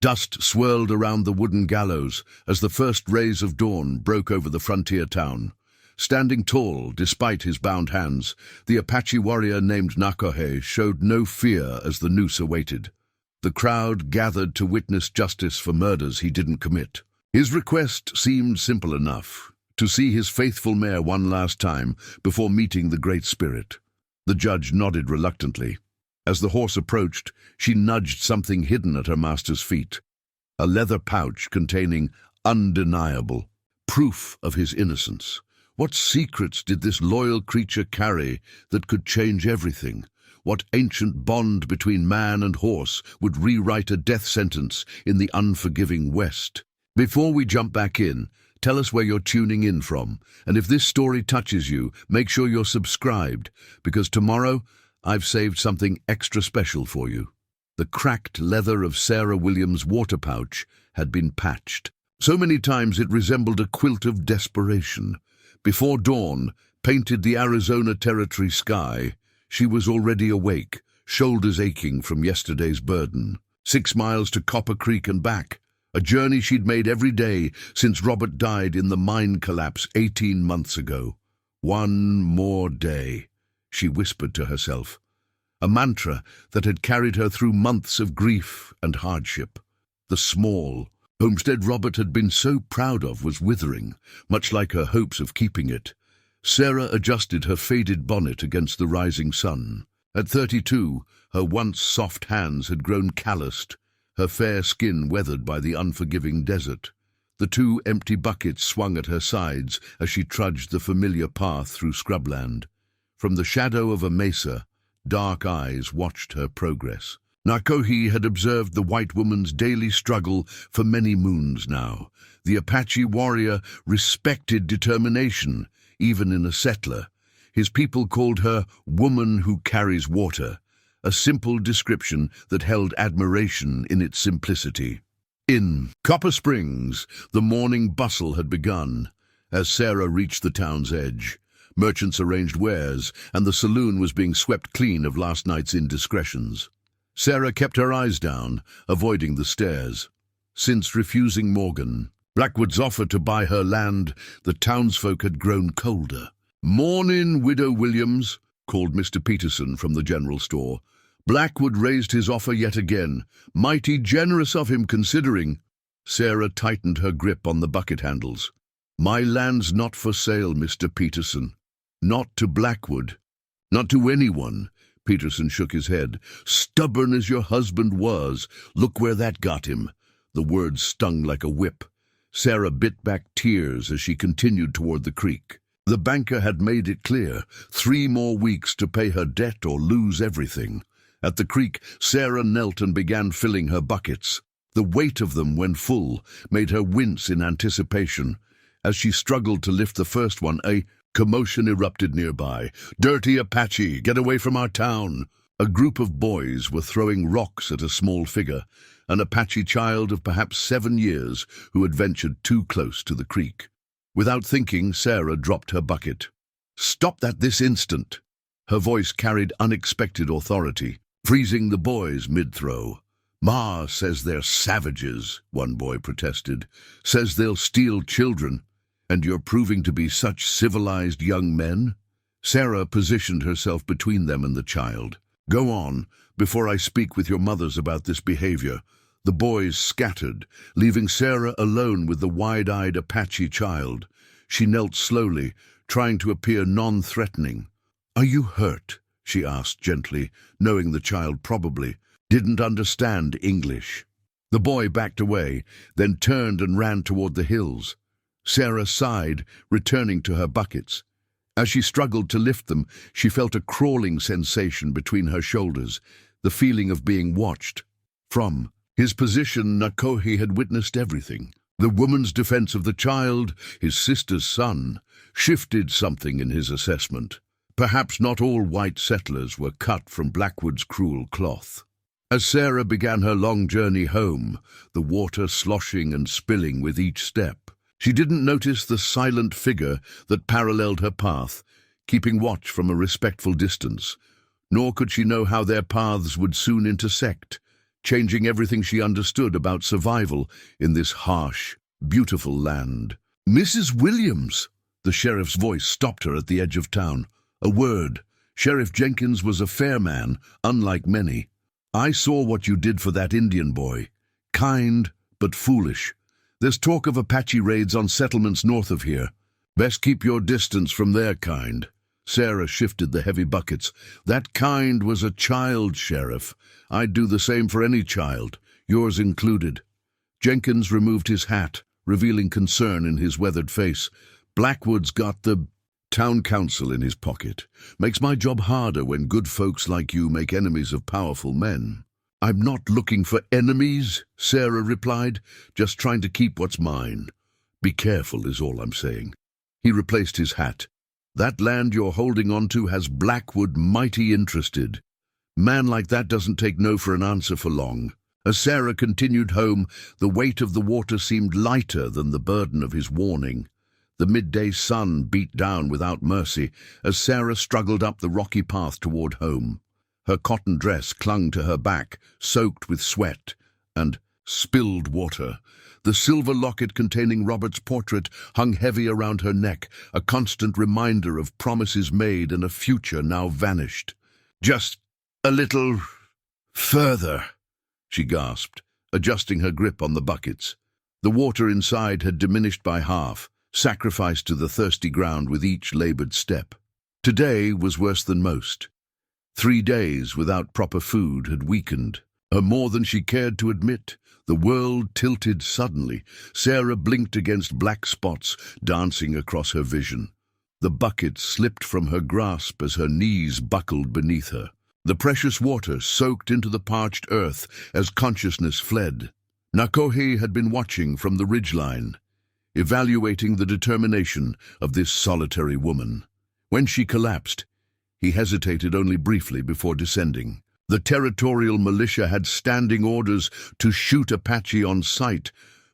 Dust swirled around the wooden gallows as the first rays of dawn broke over the frontier town. Standing tall, despite his bound hands, the Apache warrior named Nahkohe showed no fear as the noose awaited. The crowd gathered to witness justice for murders he didn't commit. His request seemed simple enough: to see his faithful mare one last time before meeting the Great Spirit. The judge nodded reluctantly. As the horse approached, she nudged something hidden at her master's feet. A leather pouch containing undeniable proof of his innocence. What secrets did this loyal creature carry that could change everything? What ancient bond between man and horse would rewrite a death sentence in the unforgiving West? Before we jump back in, tell us where you're tuning in from, and if this story touches you, make sure you're subscribed, because tomorrow I've saved something extra special for you. The cracked leather of Sarah Williams' water pouch had been patched. So many times it resembled a quilt of desperation. Before dawn painted the Arizona Territory sky, she was already awake, shoulders aching from yesterday's burden. 6 miles to Copper Creek and back, a journey she'd made every day since Robert died in the mine collapse 18 months ago. One more day, she whispered to herself, a mantra that had carried her through months of grief and hardship. The small homestead Robert had been so proud of was withering, much like her hopes of keeping it. Sarah adjusted her faded bonnet against the rising sun. At 32, her once soft hands had grown calloused, her fair skin weathered by the unforgiving desert. The 2 empty buckets swung at her sides as she trudged the familiar path through scrubland. From the shadow of a mesa, dark eyes watched her progress. Nahkohe had observed the white woman's daily struggle for many moons now. The Apache warrior respected determination, even in a settler. His people called her "woman who carries water," a simple description that held admiration in its simplicity. In Copper Springs, the morning bustle had begun. As Sarah reached the town's edge, merchants arranged wares, and the saloon was being swept clean of last night's indiscretions. Sarah kept her eyes down, avoiding the stares. Since refusing Blackwood's offer to buy her land, the townsfolk had grown colder. "Mornin', Widow Williams," called Mr. Peterson from the general store. Blackwood raised his offer yet again. Mighty generous of him, considering. Sarah tightened her grip on the bucket handles. "My land's not for sale, Mr. Peterson. Not to Blackwood. Not to anyone." Peterson shook his head. "Stubborn as your husband was, look where that got him." The words stung like a whip. Sarah bit back tears as she continued toward the creek. The banker had made it clear, 3 more weeks to pay her debt or lose everything. At the creek, Sarah knelt and began filling her buckets. The weight of them, when full, made her wince in anticipation. As she struggled to lift the first one, a commotion erupted nearby. "Dirty Apache, get away from our town!" A group of boys were throwing rocks at a small figure, an Apache child of perhaps 7 years who had ventured too close to the creek. Without thinking, Sarah dropped her bucket. "Stop that this instant!" Her voice carried unexpected authority, freezing the boys mid-throw. "Ma says they're savages," one boy protested. "Says they'll steal children. And you're proving to be such civilized young men?" Sarah positioned herself between them and the child. "Go on, before I speak with your mothers about this behavior." The boys scattered, leaving Sarah alone with the wide-eyed Apache child. She knelt slowly, trying to appear non-threatening. "Are you hurt?" she asked gently, knowing the child probably didn't understand English. The boy backed away, then turned and ran toward the hills. Sarah sighed, returning to her buckets. As she struggled to lift them, she felt a crawling sensation between her shoulders, the feeling of being watched. From his position, Nahkohe had witnessed everything. The woman's defense of the child, his sister's son, shifted something in his assessment. Perhaps not all white settlers were cut from Blackwood's cruel cloth. As Sarah began her long journey home, the water sloshing and spilling with each step, she didn't notice the silent figure that paralleled her path, keeping watch from a respectful distance. Nor could she know how their paths would soon intersect. changing everything she understood about survival in this harsh, beautiful land. "Mrs. Williams!" The sheriff's voice stopped her at the edge of town. A word. Sheriff Jenkins was a fair man, unlike many. "I saw what you did for that Indian boy. Kind, but foolish. There's talk of Apache raids on settlements north of here. Best keep your distance from their kind." Sarah shifted the heavy buckets. "That kind was a child, Sheriff. I'd do the same for any child, yours included." Jenkins removed his hat, revealing concern in his weathered face. "Blackwood's got the town council in his pocket. Makes my job harder when good folks like you make enemies of powerful men." "I'm not looking for enemies," Sarah replied, "just trying to keep what's mine. Be careful is all I'm saying." He replaced his hat. "That land you're holding on to has Blackwood mighty interested. Man like that doesn't take no for an answer for long." As Sarah continued home, the weight of the water seemed lighter than the burden of his warning. The midday sun beat down without mercy as Sarah struggled up the rocky path toward home. Her cotton dress clung to her back, soaked with sweat and spilled water. The silver locket containing Robert's portrait hung heavy around her neck, a constant reminder of promises made and a future now vanished. "Just a little further," she gasped, adjusting her grip on the buckets. The water inside had diminished by half, sacrificed to the thirsty ground with each labored step. Today was worse than most. 3 days without proper food had weakened her more than she cared to admit. The world tilted suddenly. Sarah blinked against black spots dancing across her vision. The bucket slipped from her grasp as her knees buckled beneath her. The precious water soaked into the parched earth as consciousness fled. Nahkohe had been watching from the ridgeline, evaluating the determination of this solitary woman. When she collapsed, he hesitated only briefly before descending. The territorial militia had standing orders to shoot Apache on sight,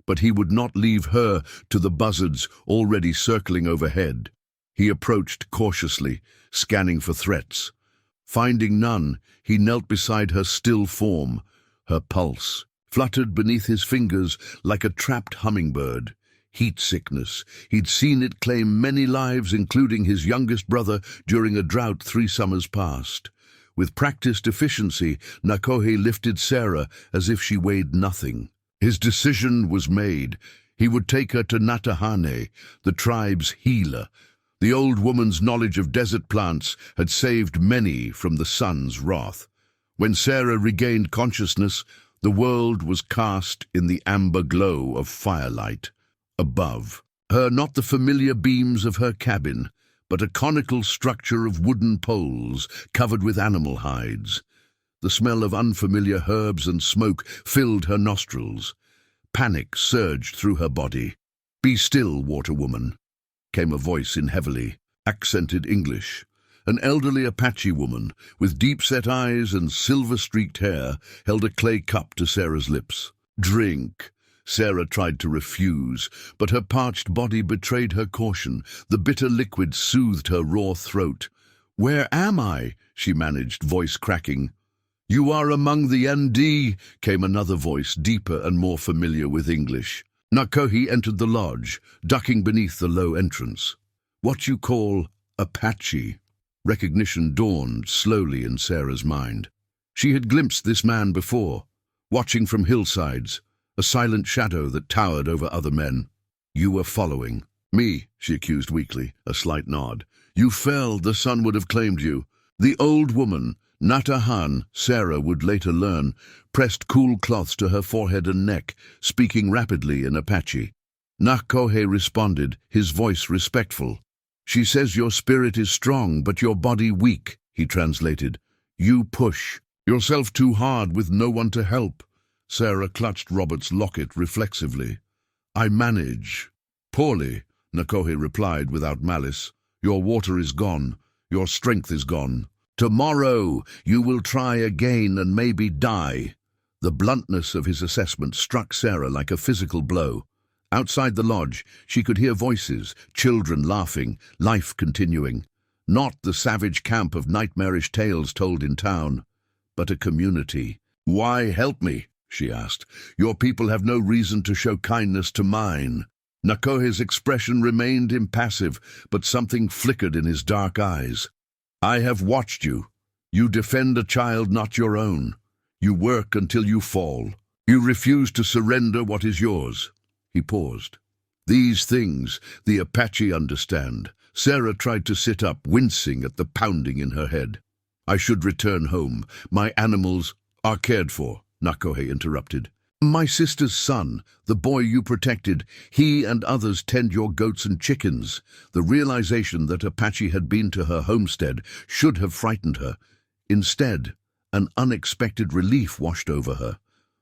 but he would not leave her to the buzzards already circling overhead. He approached cautiously, scanning for threats. Finding none, he knelt beside her still form. Her pulse fluttered beneath his fingers like a trapped hummingbird. Heat sickness. He'd seen it claim many lives, including his youngest brother, during a drought 3 summers past. With practiced efficiency, Nahkohe lifted Sarah as if she weighed nothing. His decision was made. He would take her to Nahkohe, the tribe's healer. The old woman's knowledge of desert plants had saved many from the sun's wrath. When Sarah regained consciousness, the world was cast in the amber glow of firelight. Above her, not the familiar beams of her cabin, but a conical structure of wooden poles covered with animal hides. The smell of unfamiliar herbs and smoke filled her nostrils. Panic surged through her body. "Be still, water woman," came a voice in heavily accented English. An elderly Apache woman, with deep-set eyes and silver-streaked hair, held a clay cup to Sarah's lips. "Drink." Sarah tried to refuse, but her parched body betrayed her caution. The bitter liquid soothed her raw throat. "Where am I?" she managed, voice cracking. "You are among the ND," came another voice, deeper and more familiar with English. Nahkohe entered the lodge, ducking beneath the low entrance. "What you call Apache?" Recognition dawned slowly in Sarah's mind. She had glimpsed this man before, watching from hillsides, a silent shadow that towered over other men. "You were following me," she accused weakly, a slight nod. "You fell, the sun would have claimed you." The old woman, Nahkohe, Sarah would later learn, pressed cool cloths to her forehead and neck, speaking rapidly in Apache. Nahkohe responded, his voice respectful. "She says your spirit is strong, but your body weak," he translated. "You push yourself too hard with no one to help." Sarah clutched Robert's locket reflexively. "I manage." "Poorly," Nahkohe replied without malice. "Your water is gone. Your strength is gone. Tomorrow you will try again and maybe die." The bluntness of his assessment struck Sarah like a physical blow. Outside the lodge, she could hear voices, children laughing, life continuing. Not the savage camp of nightmarish tales told in town, but a community. "Why help me?" she asked. "Your people have no reason to show kindness to mine." Nahkohe's expression remained impassive, but something flickered in his dark eyes. "I have watched you. You defend a child not your own. You work until you fall. You refuse to surrender what is yours." He paused. "These things the Apache understand." Sarah tried to sit up, wincing at the pounding in her head. "I should return home. My animals are cared for," Nahkohe interrupted. "My sister's son, the boy you protected, he and others tend your goats and chickens." The realization that Apache had been to her homestead should have frightened her. Instead, an unexpected relief washed over her.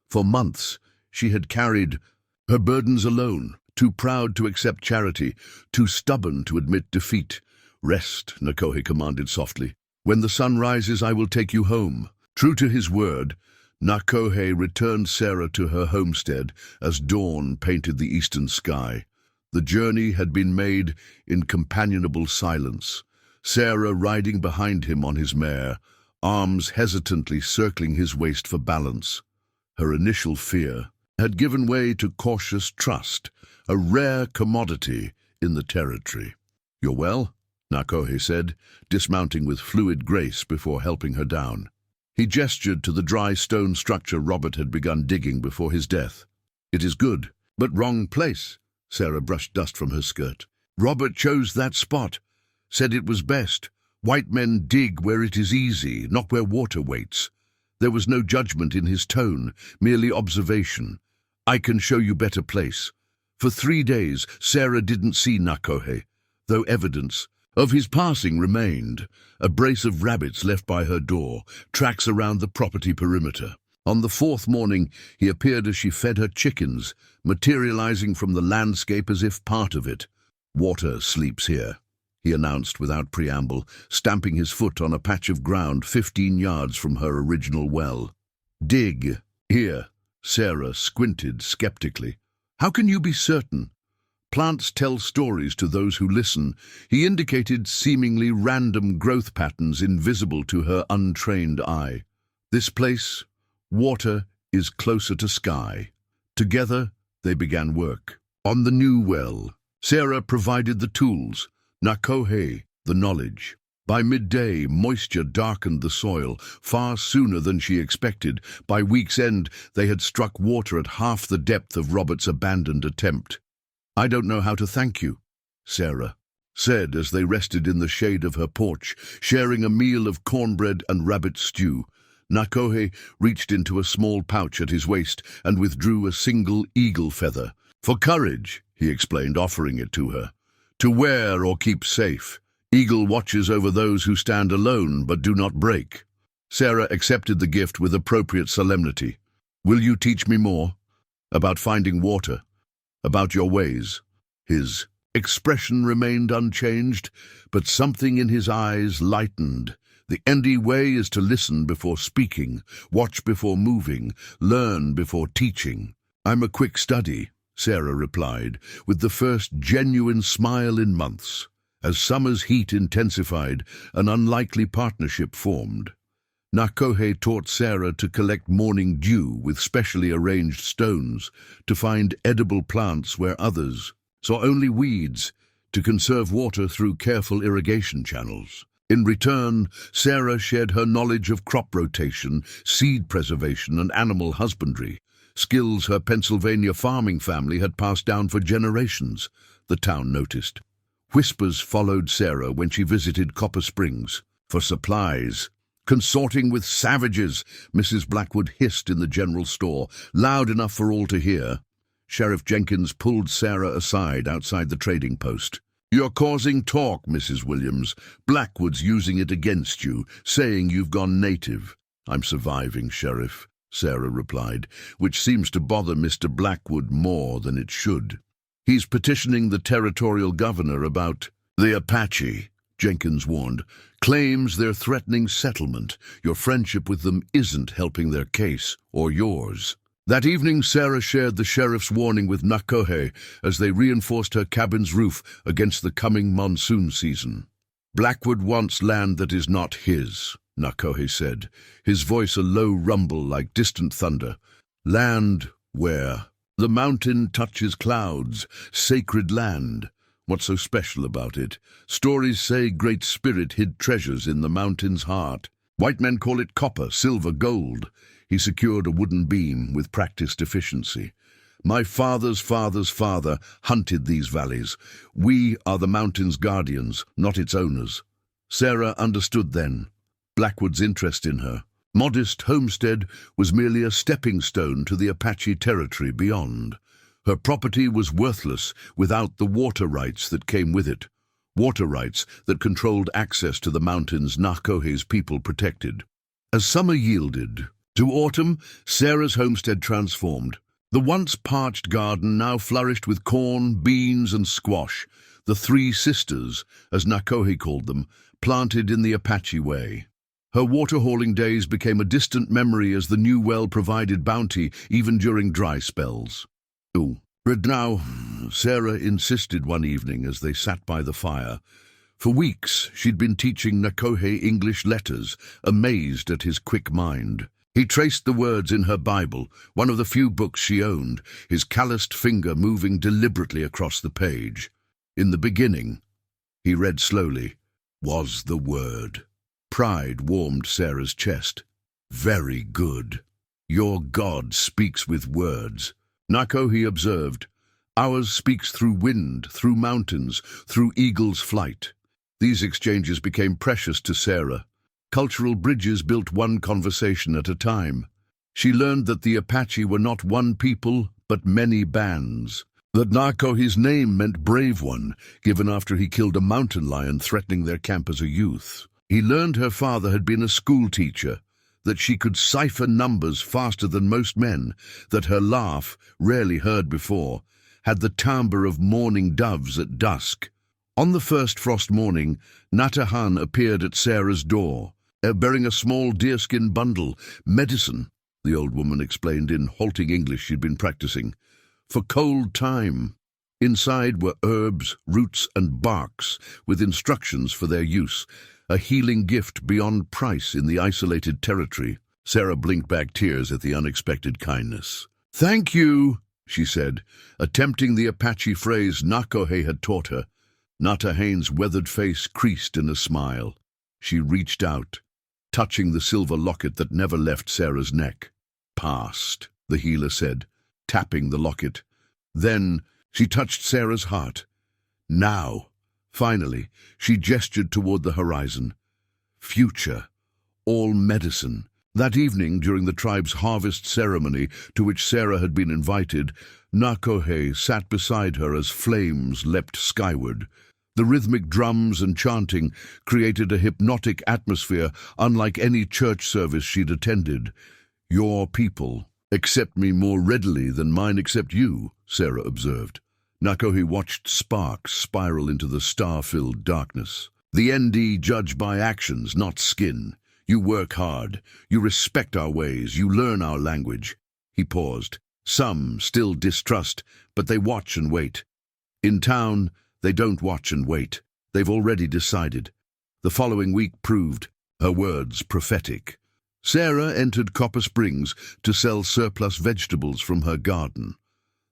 For months, she had carried her burdens alone, too proud to accept charity, too stubborn to admit defeat. "Rest," Nahkohe commanded softly. "When the sun rises, I will take you home." True to his word, Nahkohe returned Sarah to her homestead as dawn painted the eastern sky. The journey had been made in companionable silence, Sarah riding behind him on his mare, arms hesitantly circling his waist for balance. Her initial fear had given way to cautious trust, a rare commodity in the territory. "You're well?" Nahkohe said, dismounting with fluid grace before helping her down. He gestured to the dry stone structure Robert had begun digging before his death. "It is good, but wrong place." Sarah brushed dust from her skirt. "Robert chose that spot, said it was best. White men dig where it is easy, not where water waits." There was no judgment in his tone, merely observation. "I can show you better place." For 3 days, Sarah didn't see Nahkohe, though evidence of his passing remained. A brace of rabbits left by her door, tracks around the property perimeter. On the 4th morning, he appeared as she fed her chickens, materializing from the landscape as if part of it. "Water sleeps here," he announced without preamble, stamping his foot on a patch of ground 15 yards from her original well. "Dig here." Sarah squinted skeptically. "How can you be certain?" "Plants tell stories to those who listen." He indicated seemingly random growth patterns invisible to her untrained eye. "This place, water, is closer to sky." Together, they began work. On the new well, Sarah provided the tools, Nahkohe the knowledge. By midday, moisture darkened the soil, far sooner than she expected. By week's end, they had struck water at half the depth of Robert's abandoned attempt. "I don't know how to thank you," Sarah said as they rested in the shade of her porch, sharing a meal of cornbread and rabbit stew. Nahkohe reached into a small pouch at his waist and withdrew a single eagle feather. "For courage," he explained, offering it to her. "To wear or keep safe. Eagle watches over those who stand alone but do not break." Sarah accepted the gift with appropriate solemnity. "Will you teach me more? About finding water? About your ways?" His expression remained unchanged, but something in his eyes lightened. "The only way is to listen before speaking, watch before moving, learn before teaching." "I'm a quick study," Sarah replied, with the first genuine smile in months. As summer's heat intensified, an unlikely partnership formed. Nahkohe taught Sarah to collect morning dew with specially arranged stones, to find edible plants where others saw only weeds, to conserve water through careful irrigation channels. In return, Sarah shared her knowledge of crop rotation, seed preservation, and animal husbandry, skills her Pennsylvania farming family had passed down for generations, the town noticed. Whispers followed Sarah when she visited Copper Springs for supplies. "Consorting with savages," Mrs. Blackwood hissed in the general store, loud enough for all to hear. Sheriff Jenkins pulled Sarah aside outside the trading post. "You're causing talk, Mrs. Williams. Blackwood's using it against you, saying you've gone native." "I'm surviving, Sheriff," Sarah replied, which seems to bother Mr. Blackwood more than it should. "He's petitioning the territorial governor about the Apache," Jenkins warned. "Claims they're threatening settlement. Your friendship with them isn't helping their case, or yours." That evening, Sarah shared the sheriff's warning with Nahkohe as they reinforced her cabin's roof against the coming monsoon season. "Blackwood wants land that is not his. Nahkohe said, his voice a low rumble like distant thunder. Land where? The mountain touches clouds, sacred land. What's so special about it? Stories say Great Spirit hid treasures in the mountain's heart. White men call it copper, silver, gold. He secured a wooden beam with practiced efficiency. My father's father's father hunted these valleys. We are the mountain's guardians, not its owners. Sarah understood then. Blackwood's interest in her modest homestead was merely a stepping stone to the Apache territory beyond. Her property was worthless without the water rights that came with it, water rights that controlled access to the mountains Nahkohe's people protected. As summer yielded to autumn, Sarah's homestead transformed. The once parched garden now flourished with corn, beans, and squash, the three sisters, as Nahkohe called them, planted in the Apache way. Her water-hauling days became a distant memory as the new well provided bounty even during dry spells. But now, Sarah insisted one evening as they sat by the fire. For weeks she'd been teaching Nahkohe English letters, amazed at his quick mind. He traced the words in her Bible, one of the few books she owned, his calloused finger moving deliberately across the page. In the beginning, he read slowly, was the Word. Pride warmed Sarah's chest. Very good. Your God speaks with words. Nahkohe observed. Ours speaks through wind, through mountains, through eagle's flight. These exchanges became precious to Sarah. Cultural bridges built one conversation at a time. She learned that the Apache were not one people, but many bands. That Nahkohe's name meant brave one, given after he killed a mountain lion threatening their camp as a youth. He learned her father had been a school teacher, that she could cipher numbers faster than most men, that her laugh, rarely heard before, had the timbre of mourning doves at dusk. On the first frost morning, Nahkohe appeared at Sarah's door, bearing a small deerskin bundle, medicine, the old woman explained in halting English she'd been practicing, for cold time. Inside were herbs, roots, and barks, with instructions for their use, a healing gift beyond price in the isolated territory. Sarah blinked back tears at the unexpected kindness. Thank you, she said, attempting the Apache phrase Nahkohe had taught her. Nahkohe's weathered face creased in a smile. She reached out, touching the silver locket that never left Sarah's neck. Past, the healer said, tapping the locket. Then she touched Sarah's heart. Now, finally, she gestured toward the horizon. Future, all medicine. That evening, during the tribe's harvest ceremony to which Sarah had been invited, Nahkohe sat beside her as flames leapt skyward. The rhythmic drums and chanting created a hypnotic atmosphere unlike any church service she'd attended. Your people accept me more readily than mine accept you, Sarah observed. Nahkohe watched sparks spiral into the star-filled darkness. The ND judge by actions, not skin. You work hard. You respect our ways. You learn our language. He paused. Some still distrust, but they watch and wait. In town, they don't watch and wait. They've already decided. The following week proved her words prophetic. Sarah entered Copper Springs to sell surplus vegetables from her garden.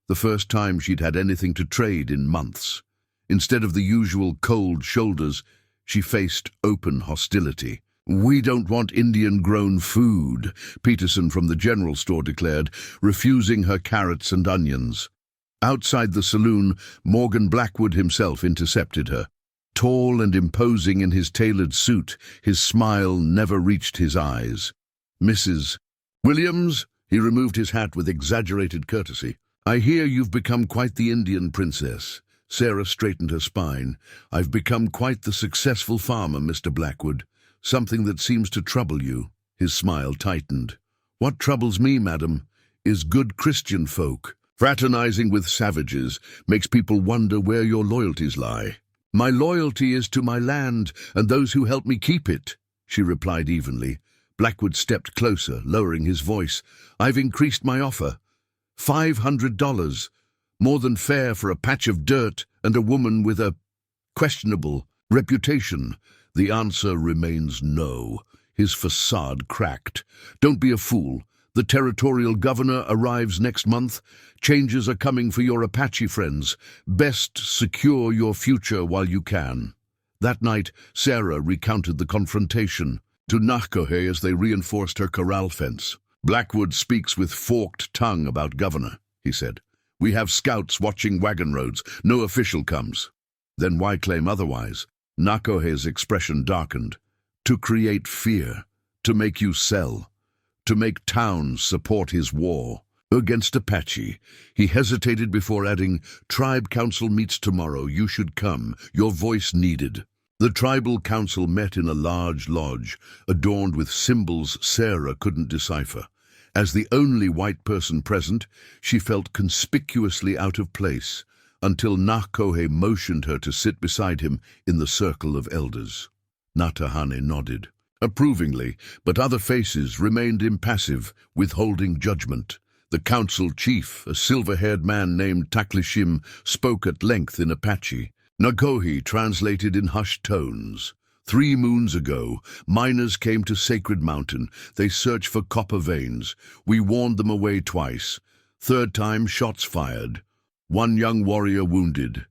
The first time she'd had anything to trade in months. Instead of the usual cold shoulders, she faced open hostility. We don't want Indian-grown food, Peterson from the general store declared, refusing her carrots and onions. Outside the saloon, Morgan Blackwood himself intercepted her. Tall and imposing in his tailored suit, his smile never reached his eyes. Mrs. Williams, he removed his hat with exaggerated courtesy. I hear you've become quite the Indian princess. Sarah straightened her spine. I've become quite the successful farmer, Mr. Blackwood. Something that seems to trouble you. His smile tightened. What troubles me, madam, is good Christian folk. Fraternizing with savages makes people wonder where your loyalties lie. My loyalty is to my land and those who help me keep it, she replied evenly. Blackwood stepped closer, lowering his voice. I've increased my offer. $500, more than fair for a patch of dirt and a woman with a questionable reputation. The answer remains no. his facade cracked. "Don't be a fool. The territorial governor arrives next month. Changes are coming for your Apache friends. Best secure your future while you can." That night, Sarah recounted the confrontation to Nahkohe as they reinforced her corral fence. "Blackwood speaks with forked tongue about governor," he said. "We have scouts watching wagon roads. No official comes." "Then why claim otherwise?" Nahkohe's expression darkened. "To create fear, to make you sell, to make towns support his war against Apache." He hesitated before adding, "Tribe council meets tomorrow. You should come. Your voice needed." The tribal council met in a large lodge, adorned with symbols Sarah couldn't decipher. As the only white person present, she felt conspicuously out of place, until Nahkohe motioned her to sit beside him in the circle of elders. Nahkohe nodded, approvingly, but other faces remained impassive, withholding judgment. The council chief, a silver-haired man named Taklishim, spoke at length in Apache. Nahkohe translated in hushed tones. 3 moons ago, miners came to Sacred Mountain. They searched for copper veins. We warned them away twice. 3rd time, shots fired. 1 young warrior wounded.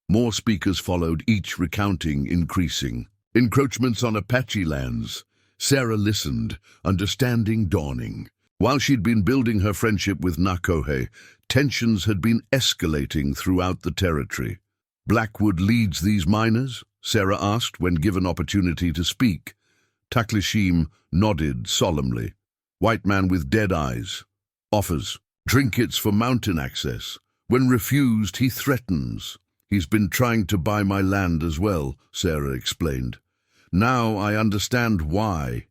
More speakers followed, each recounting increasing encroachments on Apache lands. Sarah listened, understanding dawning. While she'd been building her friendship with Nahkohe, tensions had been escalating throughout the territory. "Blackwood leads these miners?" Sarah asked when given opportunity to speak. Taklishim nodded solemnly. "White man with dead eyes. Offers trinkets for mountain access. When refused, he threatens. He's been trying to buy my land as well," Sarah explained. "Now I understand why.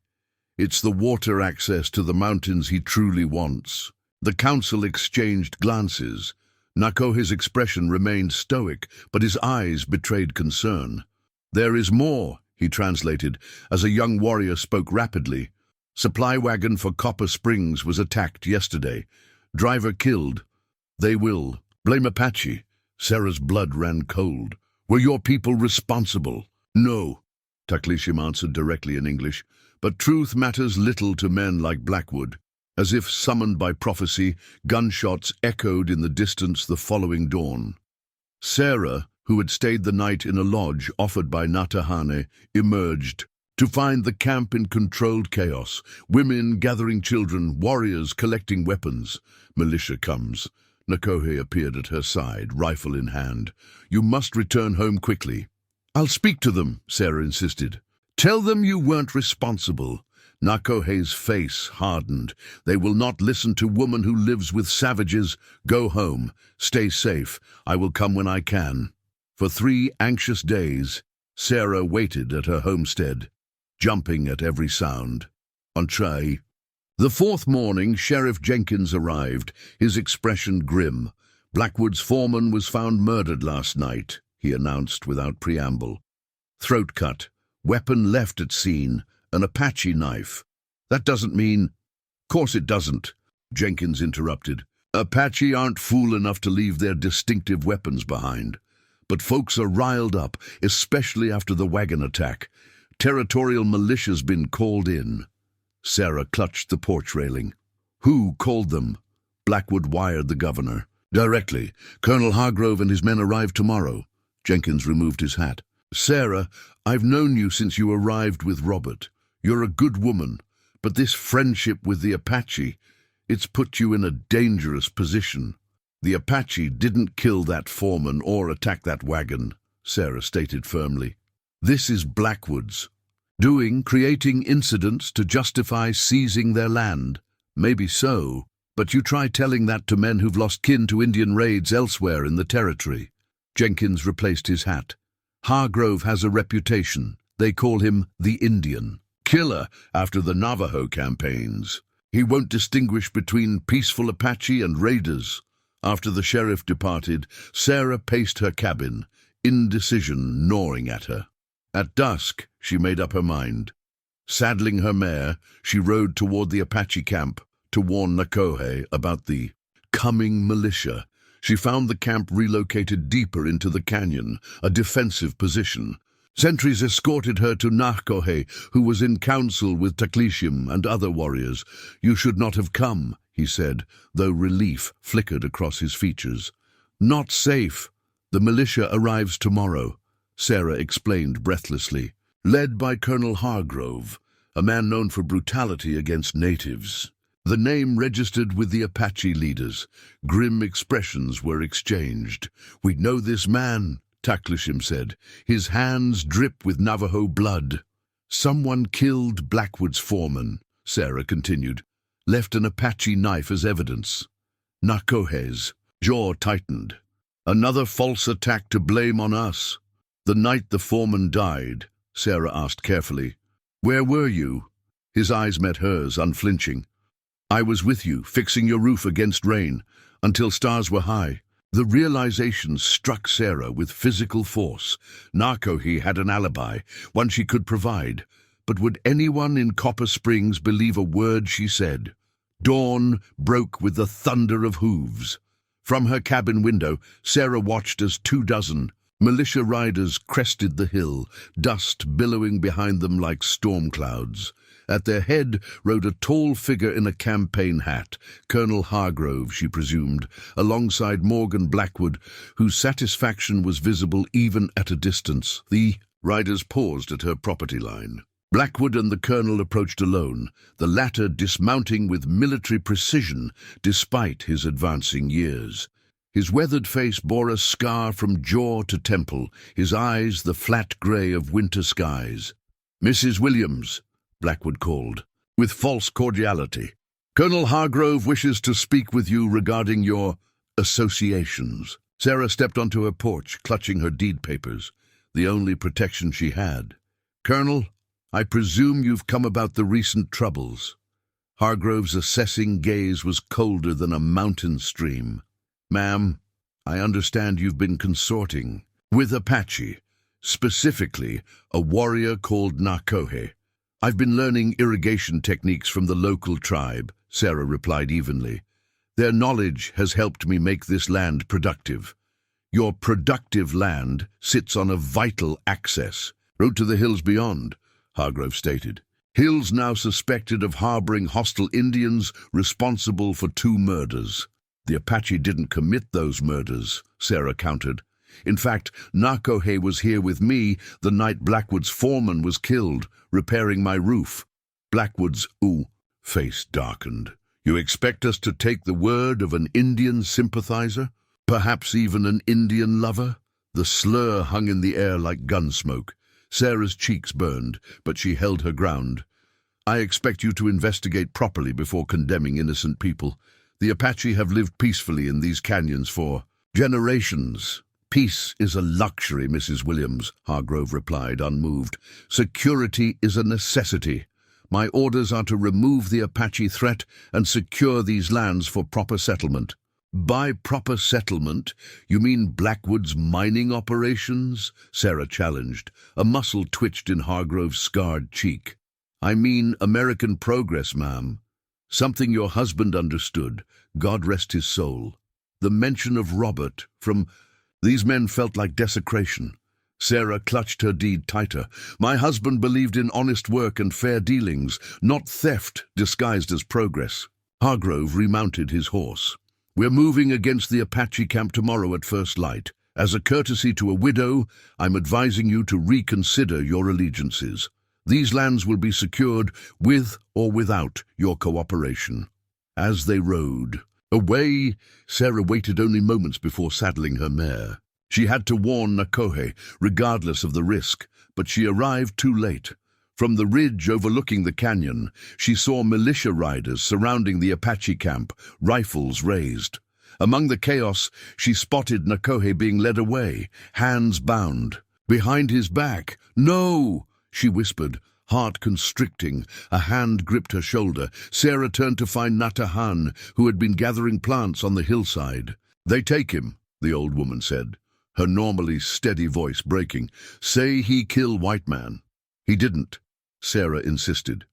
It's the water access to the mountains he truly wants." The council exchanged glances. Nahkohe's expression remained stoic, but his eyes betrayed concern. "There is more," he translated, as a young warrior spoke rapidly. "Supply wagon for Copper Springs was attacked yesterday. Driver killed. They will blame Apache." Sarah's blood ran cold. "Were your people responsible?" "No," Taklishim answered directly in English, "but truth matters little to men like Blackwood." As if summoned by prophecy, gunshots echoed in the distance the following dawn. Sarah, who had stayed the night in a lodge offered by Nahkohe, emerged to find the camp in controlled chaos. Women gathering children, warriors collecting weapons. "Militia comes." Nahkohe appeared at her side, rifle in hand. "You must return home quickly." "I'll speak to them," Sarah insisted. "Tell them you weren't responsible." Nahkohe's face hardened. "They will not listen to woman who lives with savages. Go home. Stay safe. I will come when I can." For 3 anxious days, Sarah waited at her homestead, jumping at every sound. Entree. The 4th morning, Sheriff Jenkins arrived, his expression grim. "Blackwood's foreman was found murdered last night," he announced without preamble. "Throat cut. Weapon left at scene. An Apache knife. That doesn't mean—" "Course it doesn't," Jenkins interrupted. "Apache aren't fool enough to leave their distinctive weapons behind. But folks are riled up, especially after the wagon attack. Territorial militia's been called in." Sarah clutched the porch railing. "Who called them?" Blackwood wired the governor. "Directly. Colonel Hargrove and his men arrive tomorrow." Jenkins removed his hat. "Sarah, I've known you since you arrived with Robert. You're a good woman, but this friendship with the Apache, it's put you in a dangerous position." "The Apache didn't kill that foreman or attack that wagon," Sarah stated firmly. "This is Blackwood's doing, creating incidents to justify seizing their land. Maybe so, but you try telling that to men who've lost kin to Indian raids elsewhere in the territory." Jenkins replaced his hat. "Hargrove has a reputation. They call him the Indian killer after the Navajo campaigns. He won't distinguish between peaceful Apache and raiders." After the sheriff departed, Sarah paced her cabin, indecision gnawing at her. At dusk, she made up her mind. Saddling her mare, she rode toward the Apache camp to warn Nahkohe about the coming militia. She found the camp relocated deeper into the canyon, a defensive position. Sentries escorted her to Nahkohe, who was in council with Taklishim and other warriors. "You should not have come," he said, though relief flickered across his features. "Not safe. The militia arrives tomorrow," Sarah explained breathlessly. "Led by Colonel Hargrove, a man known for brutality against natives." The name registered with the Apache leaders. Grim expressions were exchanged. "We know this man," Taklishim said. "His hands drip with Navajo blood." "Someone killed Blackwood's foreman," Sarah continued. "Left an Apache knife as evidence." Nahkohe's jaw tightened. "Another false attack to blame on us." "The night the foreman died," Sarah asked carefully. "Where were you?" His eyes met hers, unflinching. "I was with you, fixing your roof against rain, until stars were high." The realization struck Sarah with physical force. Nahkohe had an alibi, one she could provide. But would anyone in Copper Springs believe a word she said? Dawn broke with the thunder of hooves. From her cabin window, Sarah watched as 24 militia riders crested the hill, dust billowing behind them like storm clouds. At their head rode a tall figure in a campaign hat, Colonel Hargrove, she presumed, alongside Morgan Blackwood, whose satisfaction was visible even at a distance. The riders paused at her property line. Blackwood and the colonel approached alone, the latter dismounting with military precision despite his advancing years. His weathered face bore a scar from jaw to temple, his eyes the flat grey of winter skies. "Mrs. Williams," Blackwood called, with false cordiality. "Colonel Hargrove wishes to speak with you regarding your associations." Sarah stepped onto her porch, clutching her deed papers, the only protection she had. "Colonel, I presume you've come about the recent troubles." Hargrove's assessing gaze was colder than a mountain stream. "Ma'am, I understand you've been consorting with Apache, specifically a warrior called Nahkohe." "I've been learning irrigation techniques from the local tribe," Sarah replied evenly. "Their knowledge has helped me make this land productive." "Your productive land sits on a vital access. Road to the hills beyond," Hargrove stated. "Hills now suspected of harboring hostile Indians responsible for 2 murders. "The Apache didn't commit those murders," Sarah countered. "In fact, Nahkohe was here with me the night Blackwood's foreman was killed, repairing my roof." Blackwood's face darkened. "You expect us to take the word of an Indian sympathizer? Perhaps even an Indian lover?" The slur hung in the air like gun smoke. Sarah's cheeks burned, but she held her ground. "I expect you to investigate properly before condemning innocent people. The Apache have lived peacefully in these canyons for generations." "Peace is a luxury, Mrs. Williams," Hargrove replied, unmoved. "Security is a necessity. My orders are to remove the Apache threat and secure these lands for proper settlement." "By proper settlement, you mean Blackwood's mining operations?" Sarah challenged. A muscle twitched in Hargrove's scarred cheek. "I mean American progress, ma'am. Something your husband understood, God rest his soul. The mention of Robert from..." These men felt like desecration. Sarah clutched her deed tighter. "My husband believed in honest work and fair dealings, not theft disguised as progress." Hargrove remounted his horse. "We're moving against the Apache camp tomorrow at first light. As a courtesy to a widow, I'm advising you to reconsider your allegiances. These lands will be secured with or without your cooperation." As they rode away, Sarah waited only moments before saddling her mare. She had to warn Nahkohe, regardless of the risk, but she arrived too late. From the ridge overlooking the canyon, she saw militia riders surrounding the Apache camp, rifles raised. Among the chaos, she spotted Nahkohe being led away, hands bound. Behind his back, "No!" she whispered, heart constricting. A hand gripped her shoulder. Sarah turned to find Nahkohe, who had been gathering plants on the hillside. "They take him," the old woman said, her normally steady voice breaking. "Say he kill white man." "He didn't," Sarah insisted.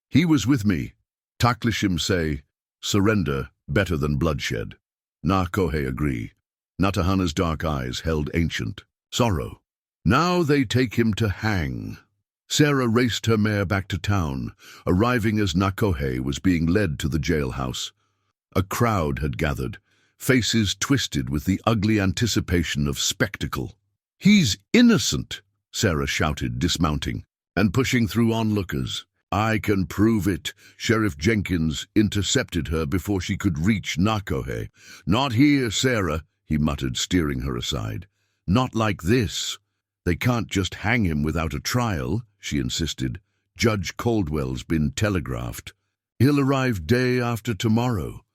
"He was with me. Taklishim say, surrender better than bloodshed." Nahkohe agree. Nahkohe's dark eyes held ancient sorrow. Now they take him to hang. Sarah raced her mare back to town, arriving as Nahkohe was being led to the jailhouse. A crowd had gathered, faces twisted with the ugly anticipation of spectacle. "He's innocent!" Sarah shouted, dismounting, and pushing through onlookers. "I can prove it." Sheriff Jenkins intercepted her before she could reach Nahkohe. "Not here, Sarah," he muttered, steering her aside. "Not like this." "They can't just hang him without a trial," she insisted. "Judge Caldwell's been telegraphed. He'll arrive day after tomorrow."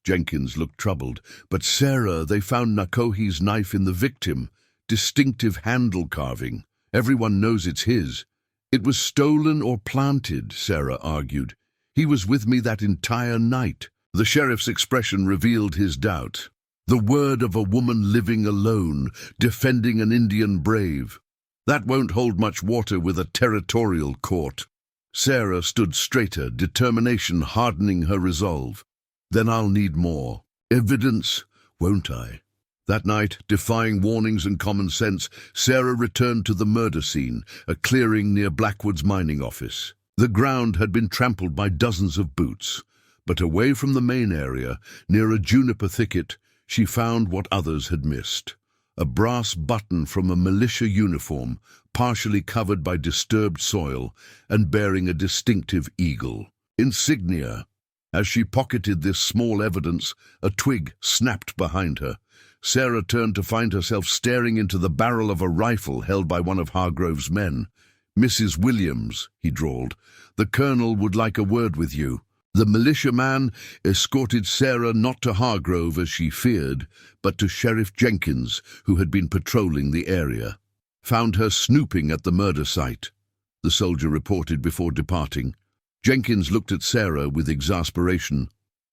Jenkins looked troubled. "But Sarah, they found Nahkohe's knife in the victim. Distinctive handle carving. Everyone knows it's his." "It was stolen or planted," Sarah argued. "He was with me that entire night." The sheriff's expression revealed his doubt. The word of a woman living alone, defending an Indian brave. That won't hold much water with a territorial court. Sarah stood straighter, determination hardening her resolve. "Then I'll need more evidence, won't I?" That night, defying warnings and common sense, Sarah returned to the murder scene, a clearing near Blackwood's mining office. The ground had been trampled by dozens of boots, but away from the main area, near a juniper thicket, she found what others had missed. A brass button from a militia uniform, partially covered by disturbed soil and bearing a distinctive eagle. Insignia. As she pocketed this small evidence, a twig snapped behind her. Sarah turned to find herself staring into the barrel of a rifle held by one of Hargrove's men. "Mrs. Williams," he drawled, "the colonel would like a word with you." The militiaman escorted Sarah not to Hargrove as she feared, but to Sheriff Jenkins, who had been patrolling the area. "Found her snooping at the murder site," the soldier reported before departing. Jenkins looked at Sarah with exasperation.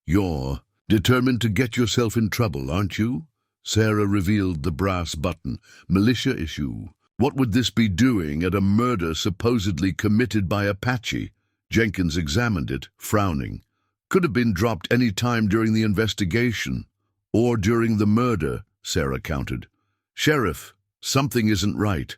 "You're determined to get yourself in trouble, aren't you?" Sarah revealed the brass button. "Militia issue. What would this be doing at a murder supposedly committed by Apache?" Jenkins examined it, frowning. "Could have been dropped any time during the investigation. Or during the murder," Sarah countered. "Sheriff, something isn't right."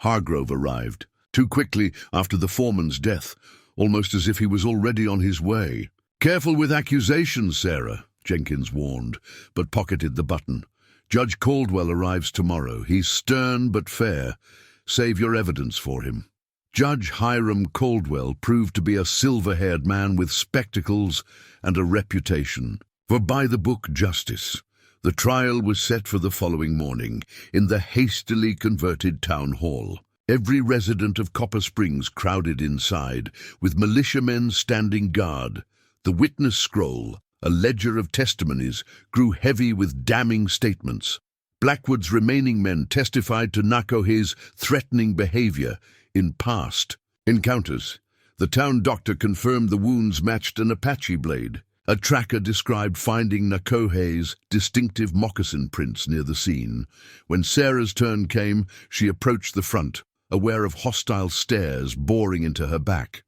Hargrove arrived, too quickly after the foreman's death, almost as if he was already on his way. "Careful with accusations, Sarah," Jenkins warned, but pocketed the button. "Judge Caldwell arrives tomorrow. He's stern but fair. Save your evidence for him." Judge Hiram Caldwell proved to be a silver-haired man with spectacles and a reputation for by-the-book justice. The trial was set for the following morning in the hastily converted town hall. Every resident of Copper Springs crowded inside, with militiamen standing guard. The witness scroll, a ledger of testimonies, grew heavy with damning statements. Blackwood's remaining men testified to Nahkohe's threatening behavior in past encounters. The town doctor confirmed the wounds matched an Apache blade. A tracker described finding Nahkohe's distinctive moccasin prints near the scene. When Sarah's turn came, she approached the front, aware of hostile stares boring into her back.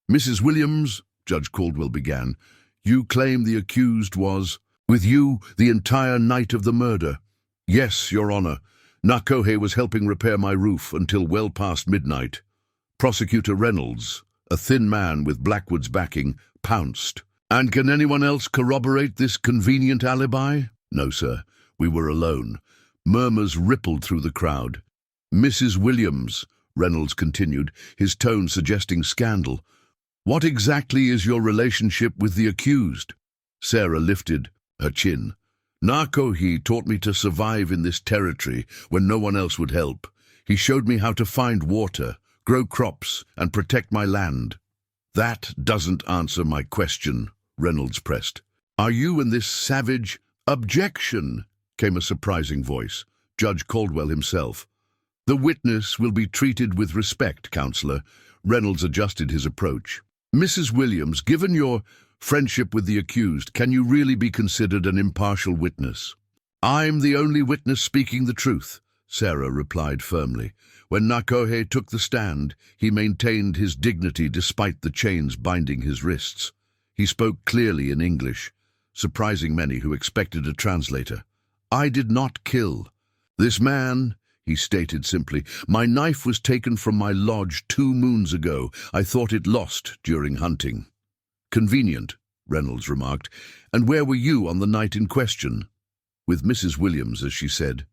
"Mrs. Williams," Judge Caldwell began, "you claim the accused was with you the entire night of the murder." "Yes, Your Honor. Nahkohe was helping repair my roof until well past midnight." Prosecutor Reynolds, a thin man with Blackwood's backing, pounced. "And can anyone else corroborate this convenient alibi?" "No, sir. We were alone." Murmurs rippled through the crowd. "Mrs. Williams," Reynolds continued, his tone suggesting scandal, "what exactly is your relationship with the accused?" Sarah lifted her chin. "Nahkohe taught me to survive in this territory when no one else would help. He showed me how to find water, grow crops, and protect my land." "That doesn't answer my question," Reynolds pressed. "Are you and this savage—" "Objection," came a surprising voice, Judge Caldwell himself. "The witness will be treated with respect, Counselor." Reynolds adjusted his approach. "Mrs. Williams, given your friendship with the accused, can you really be considered an impartial witness?" "I'm the only witness speaking the truth," Sarah replied firmly. When Nahkohe took the stand, he maintained his dignity despite the chains binding his wrists. He spoke clearly in English, surprising many who expected a translator. "I did not kill. This man," he stated simply. "My knife was taken from my lodge 2 moons ago. I thought it lost during hunting." "Convenient," Reynolds remarked. "And where were you on the night in question?" "With Mrs. Williams," as she said,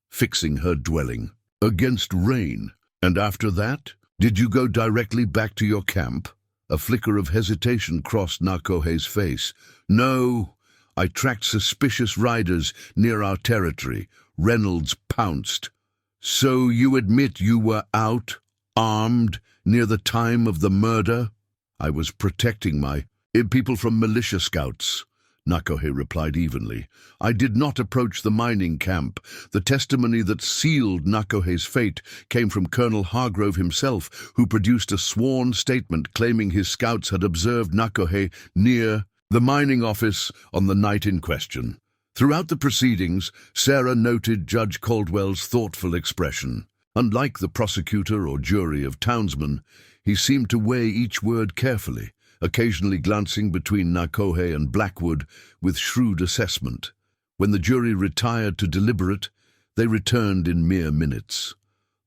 "fixing her dwelling." "Against rain. And after that? Did you go directly back to your camp?" A flicker of hesitation crossed Nahkohe's face. "No. I tracked suspicious riders near our territory." Reynolds pounced. "So you admit you were out, armed, near the time of the murder?" "I was protecting my people from militia scouts," Nahkohe replied evenly. "I did not approach the mining camp. The testimony that sealed Nahkohe's fate came from Colonel Hargrove himself, who produced a sworn statement claiming his scouts had observed Nahkohe near the mining office on the night in question." Throughout the proceedings, Sarah noted Judge Caldwell's thoughtful expression. Unlike the prosecutor or jury of townsmen, he seemed to weigh each word carefully, occasionally glancing between Nahkohe and Blackwood with shrewd assessment. When the jury retired to deliberate, they returned in mere minutes.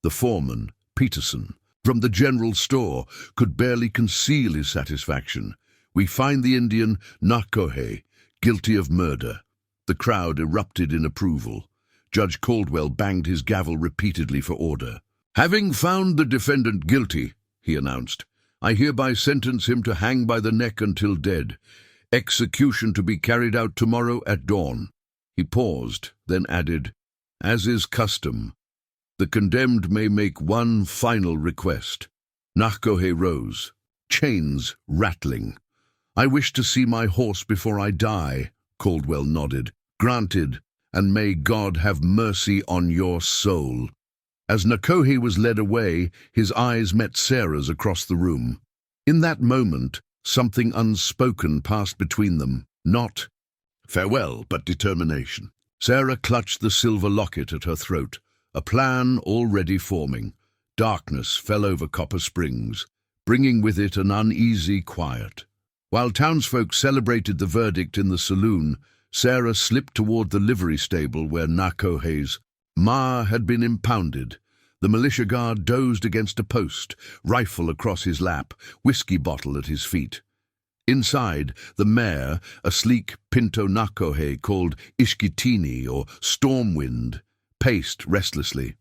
The foreman, Peterson, from the general store, could barely conceal his satisfaction. "We find the Indian Nahkohe guilty of murder." The crowd erupted in approval. Judge Caldwell banged his gavel repeatedly for order. "Having found the defendant guilty," he announced, "I hereby sentence him to hang by the neck until dead. Execution to be carried out tomorrow at dawn." He paused, then added, "As is custom, the condemned may make one final request." Nahkohe rose, chains rattling. "I wish to see my horse before I die." Caldwell nodded. "Granted, and may God have mercy on your soul." As Nahkohe was led away, his eyes met Sarah's across the room. In that moment, something unspoken passed between them. Not farewell, but determination. Sarah clutched the silver locket at her throat, a plan already forming. Darkness fell over Copper Springs, bringing with it an uneasy quiet. While townsfolk celebrated the verdict in the saloon, Sarah slipped toward the livery stable where Nahkohe's mare had been impounded. The militia guard dozed against a post, rifle across his lap, whiskey bottle at his feet. Inside, the mare, a sleek pinto Nahkohe called Escalating or Stormwind, paced restlessly.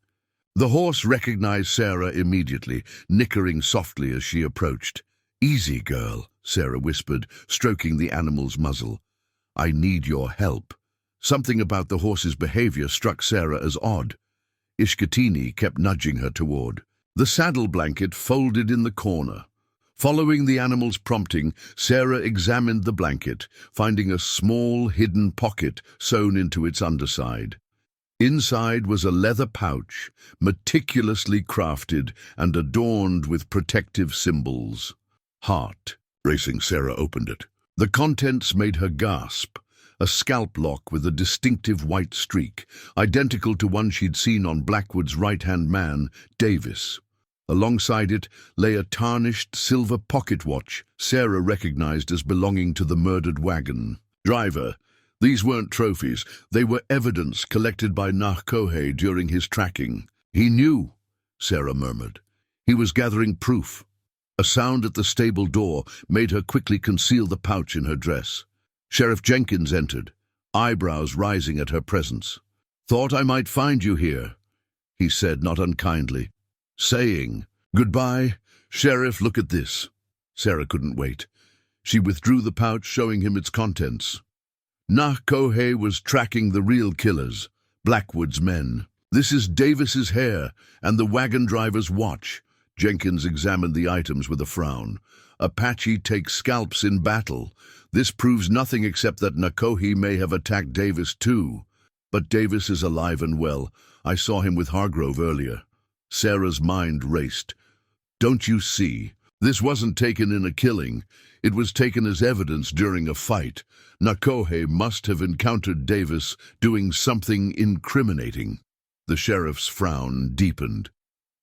The horse recognized Sarah immediately, nickering softly as she approached. "Easy, girl," Sarah whispered, stroking the animal's muzzle. "I need your help." Something about the horse's behavior struck Sarah as odd. Escalating kept nudging her toward. The saddle blanket folded in the corner. Following the animal's prompting, Sarah examined the blanket, finding a small hidden pocket sewn into its underside. Inside was a leather pouch, meticulously crafted and adorned with protective symbols. Heart. Racing, Sarah opened it. The contents made her gasp. A scalp lock with a distinctive white streak, identical to one she'd seen on Blackwood's right-hand man, Davis. Alongside it lay a tarnished silver pocket watch Sarah recognized as belonging to the murdered wagon driver. These weren't trophies, they were evidence collected by Nahkohe during his tracking. "He knew," Sarah murmured. "He was gathering proof." A sound at the stable door made her quickly conceal the pouch in her dress. Sheriff Jenkins entered, eyebrows rising at her presence. "Thought I might find you here," he said, not unkindly. Saying, "Goodbye, Sheriff, look at this." Sarah couldn't wait. She withdrew the pouch, showing him its contents. Nahkohe was tracking the real killers, Blackwood's men. "This is Davis's hair and the wagon driver's watch." Jenkins examined the items with a frown. "Apache takes scalps in battle. This proves nothing except that Nahkohe may have attacked Davis too. But Davis is alive and well. I saw him with Hargrove earlier." Sarah's mind raced. "Don't you see? This wasn't taken in a killing. It was taken as evidence during a fight. Nahkohe must have encountered Davis doing something incriminating." The sheriff's frown deepened.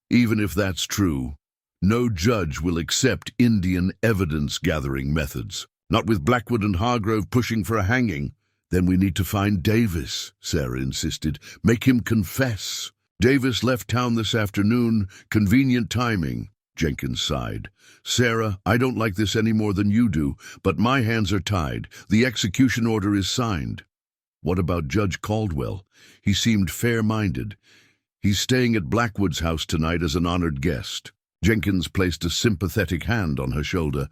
"Even if that's true, no judge will accept Indian evidence-gathering methods. Not with Blackwood and Hargrove pushing for a hanging." "Then we need to find Davis," Sarah insisted. "Make him confess." Davis left town this afternoon. Convenient timing, Jenkins sighed. Sarah, I don't like this any more than you do, but my hands are tied. The execution order is signed. What about Judge Caldwell? He seemed fair-minded. He's staying at Blackwood's house tonight as an honored guest. Jenkins placed a sympathetic hand on her shoulder.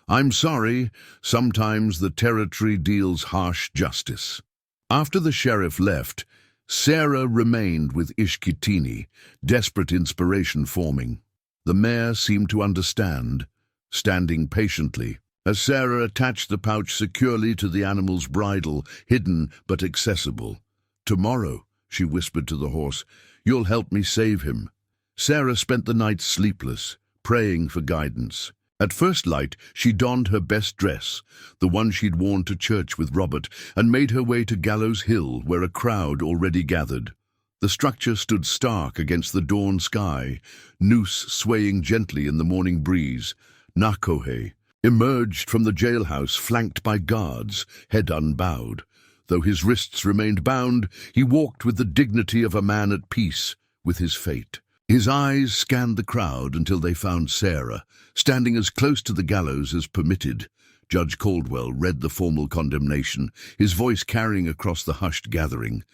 I'm sorry, sometimes the territory deals harsh justice. After the sheriff left, Sarah remained with Ishkitini, desperate inspiration forming. The mare seemed to understand, standing patiently, as Sarah attached the pouch securely to the animal's bridle, hidden but accessible. Tomorrow, she whispered to the horse, you'll help me save him. Sarah spent the night sleepless, praying for guidance. At first light, she donned her best dress, the one she'd worn to church with Robert, and made her way to Gallows Hill, where a crowd already gathered. The structure stood stark against the dawn sky, noose swaying gently in the morning breeze. Nahkohe emerged from the jailhouse flanked by guards, head unbowed. Though his wrists remained bound, he walked with the dignity of a man at peace with his fate. His eyes scanned the crowd until they found Sarah, standing as close to the gallows as permitted. Judge Caldwell read the formal condemnation, his voice carrying across the hushed gathering.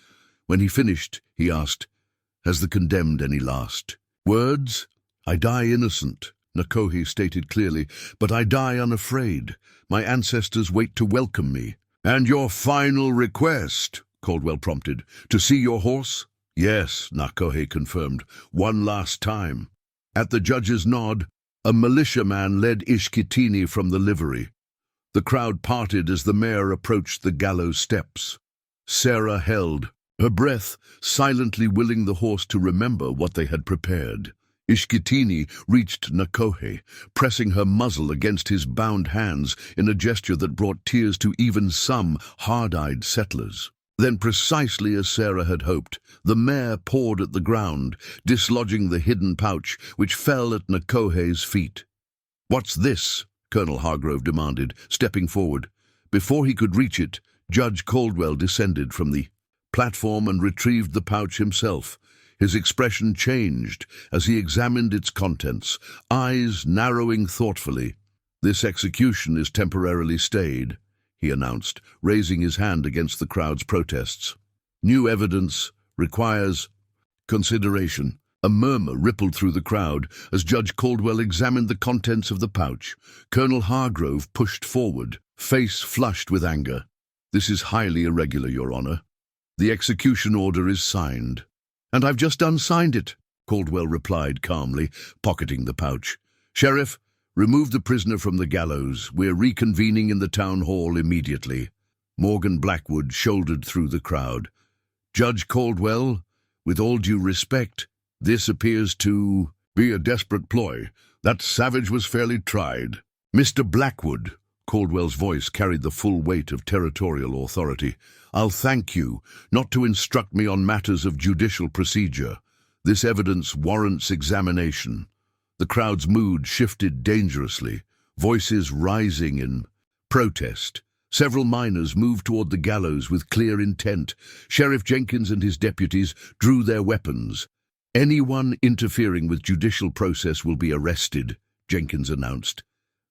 When he finished, he asked, Has the condemned any last words? I die innocent, Nahkohe stated clearly, but I die unafraid. My ancestors wait to welcome me. And your final request, Caldwell prompted, to see your horse? Yes, Nahkohe confirmed, one last time. At the judge's nod, a militiaman led Ishkitini from the livery. The crowd parted as the mare approached the gallows steps. Sarah held, her breath silently willing the horse to remember what they had prepared. Ishkitini reached Nahkohe, pressing her muzzle against his bound hands in a gesture that brought tears to even some hard-eyed settlers. Then, precisely as Sarah had hoped, the mare pawed at the ground, dislodging the hidden pouch, which fell at Nahkohe's feet. What's this? Colonel Hargrove demanded, stepping forward. Before he could reach it, Judge Caldwell descended from the platform and retrieved the pouch himself. His expression changed as he examined its contents, eyes narrowing thoughtfully. This execution is temporarily stayed, he announced, raising his hand against the crowd's protests. New evidence requires consideration. A murmur rippled through the crowd as Judge Caldwell examined the contents of the pouch. Colonel Hargrove pushed forward, face flushed with anger. This is highly irregular, Your Honor. The execution order is signed. And I've just unsigned it, Caldwell replied calmly, pocketing the pouch. Sheriff, remove the prisoner from the gallows. We're reconvening in the town hall immediately. Morgan Blackwood shouldered through the crowd. Judge Caldwell, with all due respect, this appears to be a desperate ploy. That savage was fairly tried. Mr. Blackwood, Caldwell's voice carried the full weight of territorial authority. I'll thank you not to instruct me on matters of judicial procedure. This evidence warrants examination. The crowd's mood shifted dangerously, voices rising in protest. Several miners moved toward the gallows with clear intent. Sheriff Jenkins and his deputies drew their weapons. Anyone interfering with judicial process will be arrested, Jenkins announced.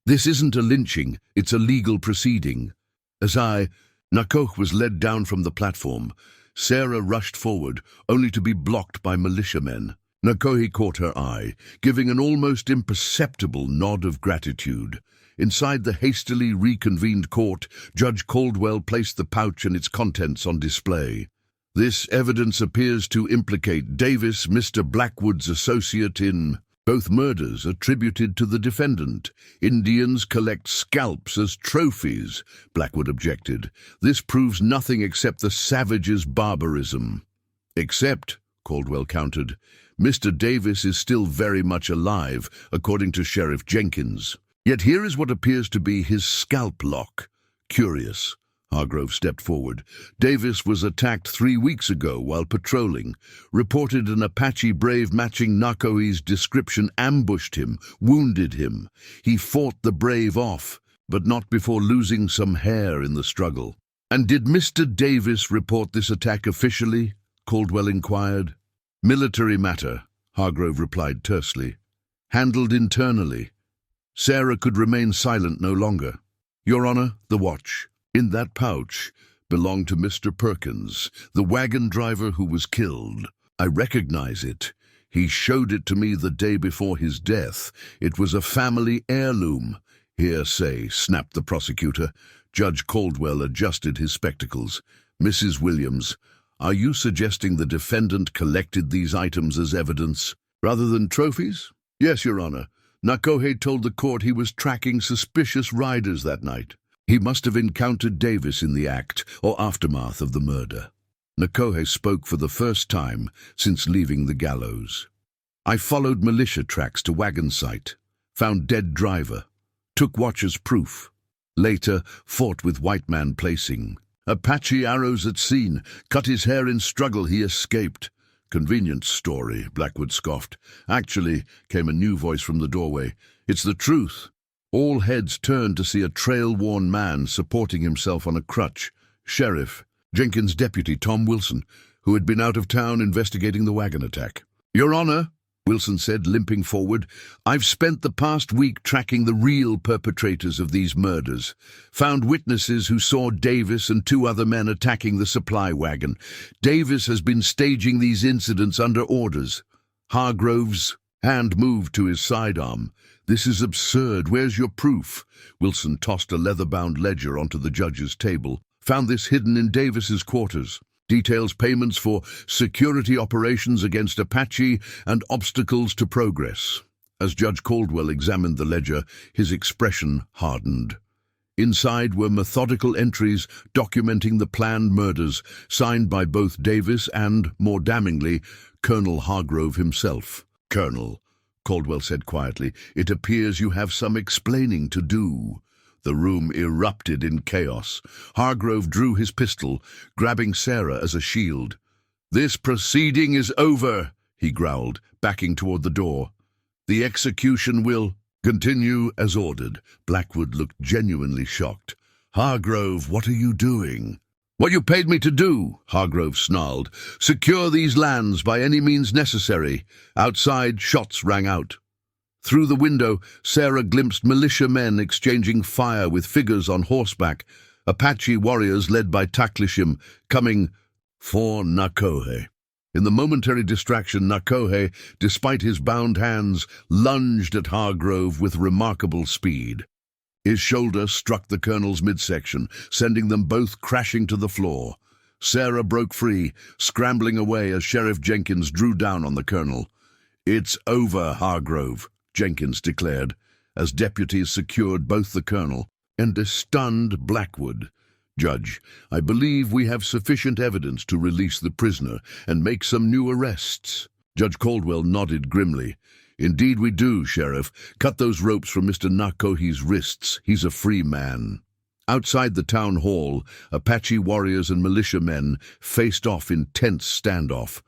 This isn't a lynching, it's a legal proceeding. As Nahkohe was led down from the platform, Sarah rushed forward, only to be blocked by militiamen. Nahkohe caught her eye, giving an almost imperceptible nod of gratitude. Inside the hastily reconvened court, Judge Caldwell placed the pouch and its contents on display. This evidence appears to implicate Davis, Mr. Blackwood's associate, in both murders attributed to the defendant. Indians collect scalps as trophies, Blackwood objected. This proves nothing except the savage's barbarism. Except, Caldwell countered, Mr. Davis is still very much alive, according to Sheriff Jenkins. Yet here is what appears to be his scalp lock. Curious. Hargrove stepped forward. Davis was attacked 3 weeks ago while patrolling. Reported an Apache brave matching Nahkohe's description ambushed him, wounded him. He fought the brave off, but not before losing some hair in the struggle. And did Mr. Davis report this attack officially? Caldwell inquired. Military matter, Hargrove replied tersely. Handled internally. Sarah could remain silent no longer. Your Honor, the watch, in that pouch, belonged to Mr. Perkins, the wagon driver who was killed. I recognize it. He showed it to me the day before his death. It was a family heirloom. Hearsay, snapped the prosecutor. Judge Caldwell adjusted his spectacles. Mrs. Williams, are you suggesting the defendant collected these items as evidence, rather than trophies? Yes, Your Honor. Nahkohe told the court he was tracking suspicious riders that night. He must have encountered Davis in the act or aftermath of the murder. Nahkohe spoke for the first time since leaving the gallows. I followed militia tracks to wagon site, found dead driver, took watch as proof. Later, fought with white man placing. Apache arrows at scene, cut his hair in struggle, he escaped. Convenient story, Blackwood scoffed. Actually, came a new voice from the doorway. It's the truth. All heads turned to see a trail-worn man supporting himself on a crutch. Sheriff, Jenkins' deputy, Tom Wilson, who had been out of town investigating the wagon attack. Your Honor, Wilson said, limping forward, I've spent the past week tracking the real perpetrators of these murders. Found witnesses who saw Davis and two other men attacking the supply wagon. Davis has been staging these incidents under orders. Hargrove's hand moved to his sidearm. This is absurd. Where's your proof? Wilson tossed a leather-bound ledger onto the judge's table. Found this hidden in Davis's quarters. Details payments for security operations against Apache and obstacles to progress. As Judge Caldwell examined the ledger, his expression hardened. Inside were methodical entries documenting the planned murders, signed by both Davis and, more damningly, Colonel Hargrove himself. Colonel, Caldwell said quietly, it appears you have some explaining to do. The room erupted in chaos. Hargrove drew his pistol, grabbing Sarah as a shield. This proceeding is over, he growled, backing toward the door. The execution will continue as ordered. Blackwood looked genuinely shocked. Hargrove, what are you doing? What you paid me to do, Hargrove snarled. Secure these lands by any means necessary. Outside, shots rang out. Through the window, Sarah glimpsed militia men exchanging fire with figures on horseback, Apache warriors led by Taklishim, coming for Nahkohe. In the momentary distraction, Nahkohe, despite his bound hands, lunged at Hargrove with remarkable speed. His shoulder struck the colonel's midsection, sending them both crashing to the floor. Sarah broke free, scrambling away as Sheriff Jenkins drew down on the colonel. It's over, Hargrove, Jenkins declared, as deputies secured both the colonel and a stunned Blackwood. Judge, I believe we have sufficient evidence to release the prisoner and make some new arrests. Judge Caldwell nodded grimly. Indeed we do, Sheriff. Cut those ropes from Mr. Nahkohe's wrists. He's a free man. Outside the town hall, Apache warriors and militiamen faced off in tense standoff.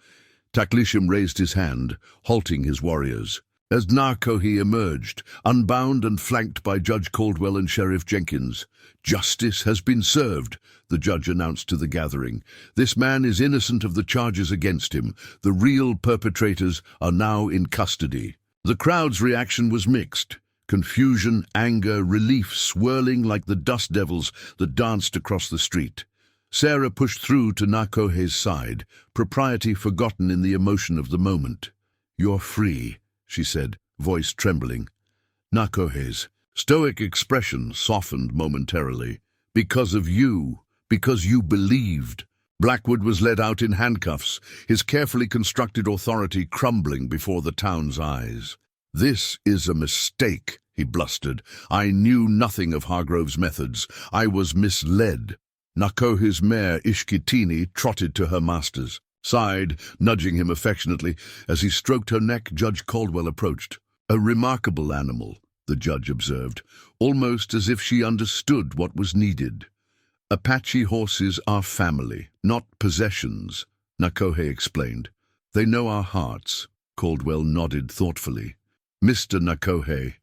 Taklishim raised his hand, halting his warriors. As Nahkohe emerged, unbound and flanked by Judge Caldwell and Sheriff Jenkins, justice has been served, the judge announced to the gathering. This man is innocent of the charges against him. The real perpetrators are now in custody. The crowd's reaction was mixed. Confusion, anger, relief swirling like the dust devils that danced across the street. Sarah pushed through to Nahkohe's side, propriety forgotten in the emotion of the moment. You're free, she said, voice trembling. Nahkohe's stoic expression softened momentarily. Because of you, because you believed. Blackwood was led out in handcuffs, his carefully constructed authority crumbling before the town's eyes. This is a mistake, he blustered. I knew nothing of Hargrove's methods. I was misled. Nahkohe's mare, Ishkitini, trotted to her masters. Sighed, nudging him affectionately. As he stroked her neck, Judge Caldwell approached. A remarkable animal, the judge observed, almost as if she understood what was needed. Apache horses are family, not possessions, Nahkohe explained. They know our hearts. Caldwell nodded thoughtfully. Mr. Nahkohe,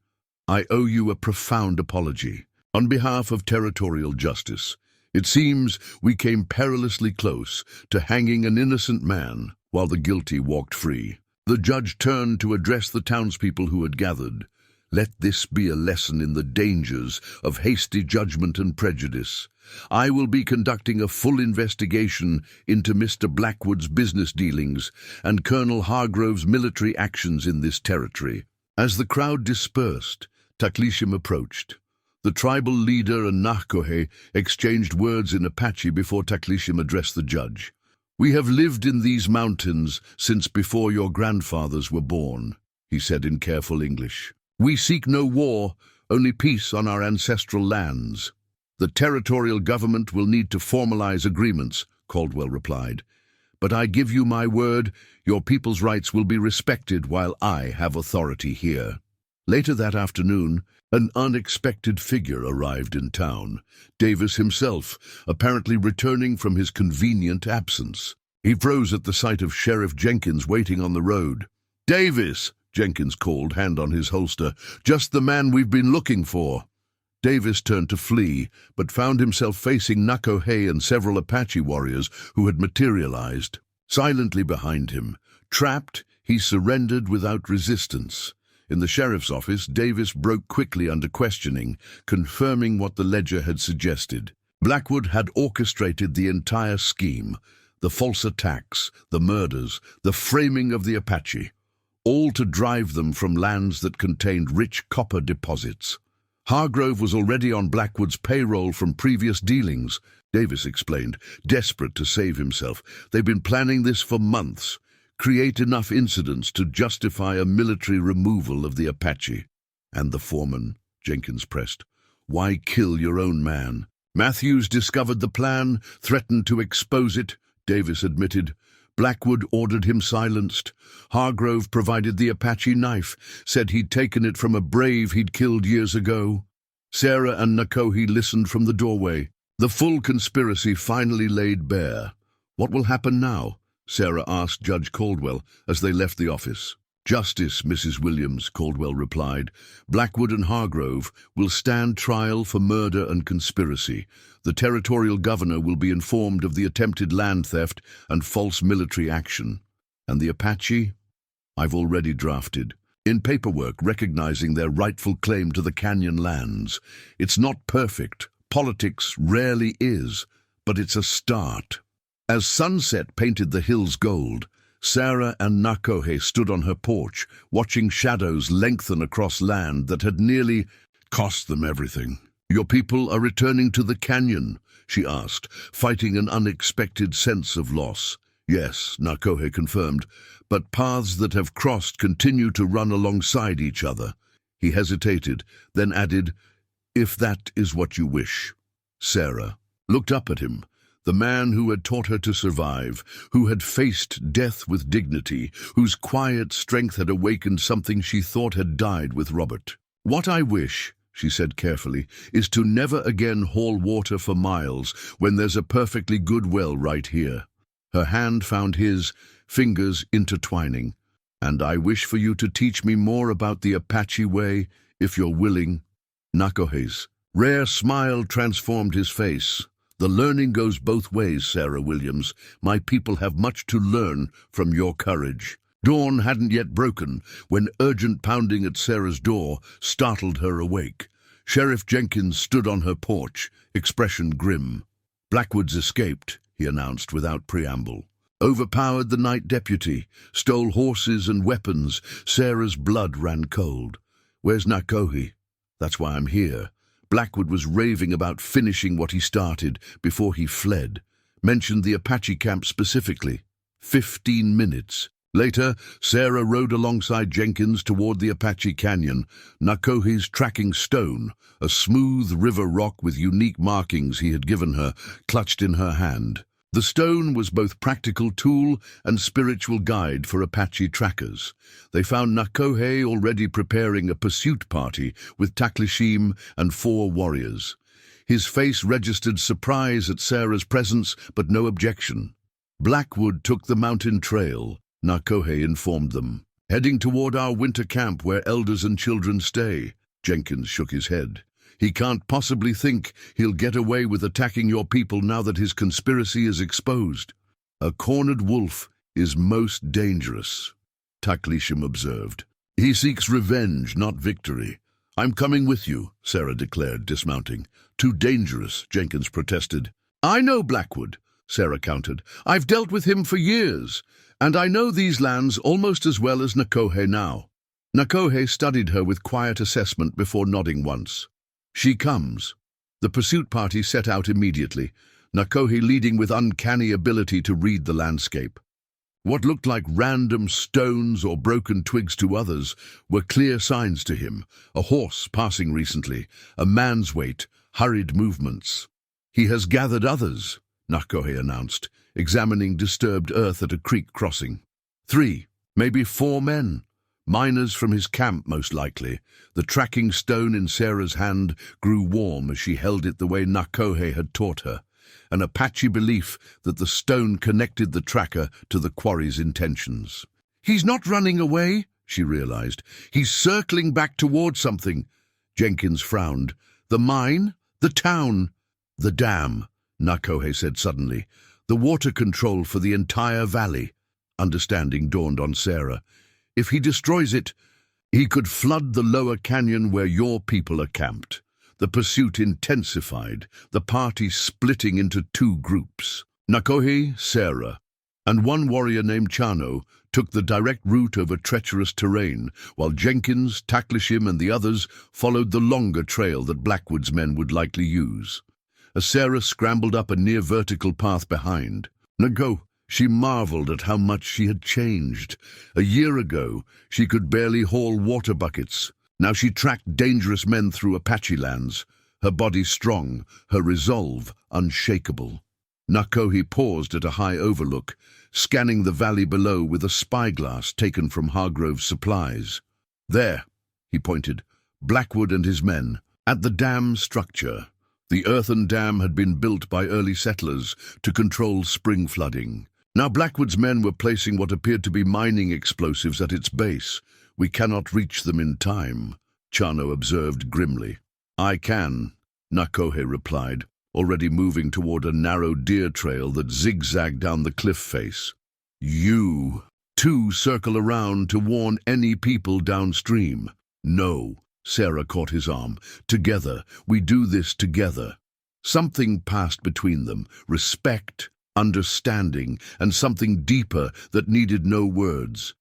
I owe you a profound apology. On behalf of territorial justice, it seems we came perilously close to hanging an innocent man. while the guilty walked free. The judge turned to address the townspeople who had gathered. Let this be a lesson in the dangers of hasty judgment and prejudice. I will be conducting a full investigation into Mr. Blackwood's business dealings and Colonel Hargrove's military actions in this territory. As the crowd dispersed, Taklishim approached. The tribal leader and Nahkohe exchanged words in Apache before Taklishim addressed the judge. "We have lived in these mountains since before your grandfathers were born," he said in careful English. "We seek no war, only peace on our ancestral lands." "The territorial government will need to formalize agreements," Caldwell replied. "But I give you my word, your people's rights will be respected while I have authority here." Later that afternoon, an unexpected figure arrived in town. Davis himself, apparently returning from his convenient absence. He froze at the sight of Sheriff Jenkins waiting on the road. "Davis!" Jenkins called, hand on his holster. "Just the man we've been looking for." Davis turned to flee, but found himself facing Nahkohe and several Apache warriors who had materialized. Silently behind him, trapped, he surrendered without resistance. In the sheriff's office, Davis broke quickly under questioning, confirming what the ledger had suggested. Blackwood had orchestrated the entire scheme, the false attacks, the murders, the framing of the Apache, all to drive them from lands that contained rich copper deposits. Hargrove was already on Blackwood's payroll from previous dealings, Davis explained, desperate to save himself. "They've been planning this for months. Create enough incidents to justify a military removal of the Apache." "And the foreman?" Jenkins pressed. "Why kill your own man?" "Matthews discovered the plan, threatened to expose it," Davis admitted. "Blackwood ordered him silenced. Hargrove provided the Apache knife, said he'd taken it from a brave he'd killed years ago." Sarah and Nahkohe listened from the doorway. The full conspiracy finally laid bare. "What will happen now?" Sarah asked Judge Caldwell as they left the office. "Justice, Mrs. Williams," Caldwell replied. "Blackwood and Hargrove will stand trial for murder and conspiracy. The territorial governor will be informed of the attempted land theft and false military action. And the Apache? I've already drafted. In paperwork recognizing their rightful claim to the canyon lands. It's not perfect. Politics rarely is, but it's a start." As sunset painted the hills gold, Sarah and Nahkohe stood on her porch, watching shadows lengthen across land that had nearly cost them everything. "Your people are returning to the canyon?" she asked, fighting an unexpected sense of loss. "Yes," Nahkohe confirmed, "but paths that have crossed continue to run alongside each other." He hesitated, then added, "If that is what you wish." Sarah looked up at him. The man who had taught her to survive, who had faced death with dignity, whose quiet strength had awakened something she thought had died with Robert. "What I wish," she said carefully, "is to never again haul water for miles when there's a perfectly good well right here." Her hand found his, fingers intertwining. "And I wish for you to teach me more about the Apache way, if you're willing." Nahkohe's rare smile transformed his face. "The learning goes both ways, Sarah Williams. My people have much to learn from your courage." Dawn hadn't yet broken when urgent pounding at Sarah's door startled her awake. Sheriff Jenkins stood on her porch, expression grim. "Blackwood's escaped," he announced without preamble. "Overpowered the night deputy, stole horses and weapons." Sarah's blood ran cold. "Where's Nahkohe?" "That's why I'm here." Blackwood was raving about finishing what he started before he fled. Mentioned the Apache camp specifically. 15 minutes. Later, Sarah rode alongside Jenkins toward the Apache Canyon, Nahkohe's tracking stone, a smooth river rock with unique markings he had given her, clutched in her hand. The stone was both practical tool and spiritual guide for Apache trackers. They found Nahkohe already preparing a pursuit party with Taklishim and 4 warriors. His face registered surprise at Sarah's presence, but no objection. "Blackwood took the mountain trail," Nahkohe informed them. "Heading toward our winter camp where elders and children stay." Jenkins shook his head. "He can't possibly think he'll get away with attacking your people now that his conspiracy is exposed." "A cornered wolf," is most dangerous, Taklishim observed. He seeks revenge, not victory. I'm coming with you, Sarah declared, dismounting. Too dangerous, Jenkins protested. I know Blackwood, Sarah countered. I've dealt with him for years, and I know these lands almost as well as Nahkohe now. Nahkohe studied her with quiet assessment before nodding once. She comes. The pursuit party set out immediately, Nahkohe leading with uncanny ability to read the landscape. What looked like random stones or broken twigs to others were clear signs to him: a horse passing recently, a man's weight, hurried movements. He has gathered others, Nahkohe announced, examining disturbed earth at a creek crossing. 3, maybe 4 men. Miners from his camp, most likely. The tracking stone in Sarah's hand grew warm as she held it the way Nahkohe had taught her, an Apache belief that the stone connected the tracker to the quarry's intentions. He's not running away, she realized. He's circling back toward something. Jenkins frowned. The mine? The town? The dam, Nahkohe said suddenly. The water control for the entire valley. Understanding dawned on Sarah. If he destroys it, he could flood the lower canyon where your people are camped. The pursuit intensified, the party splitting into 2 groups. Nahkohe, Sarah, and one warrior named Chano took the direct route over treacherous terrain, while Jenkins, Taklishim, and the others followed the longer trail that Blackwood's men would likely use. As Sarah scrambled up a near-vertical path behind, Nahkohe, she marveled at how much she had changed. A year ago, she could barely haul water buckets. Now she tracked dangerous men through Apache lands, her body strong, her resolve unshakable. Nahkohe paused at a high overlook, scanning the valley below with a spyglass taken from Hargrove's supplies. There, he pointed, Blackwood and his men, at the dam structure. The earthen dam had been built by early settlers to control spring flooding. Now Blackwood's men were placing what appeared to be mining explosives at its base. We cannot reach them in time, Chano observed grimly. I can, Nahkohe replied, already moving toward a narrow deer trail that zigzagged down the cliff face. You, 2 circle around to warn any people downstream. No, Sarah caught his arm. Together, we do this together. Something passed between them, respect, understanding, and something deeper that needed no words.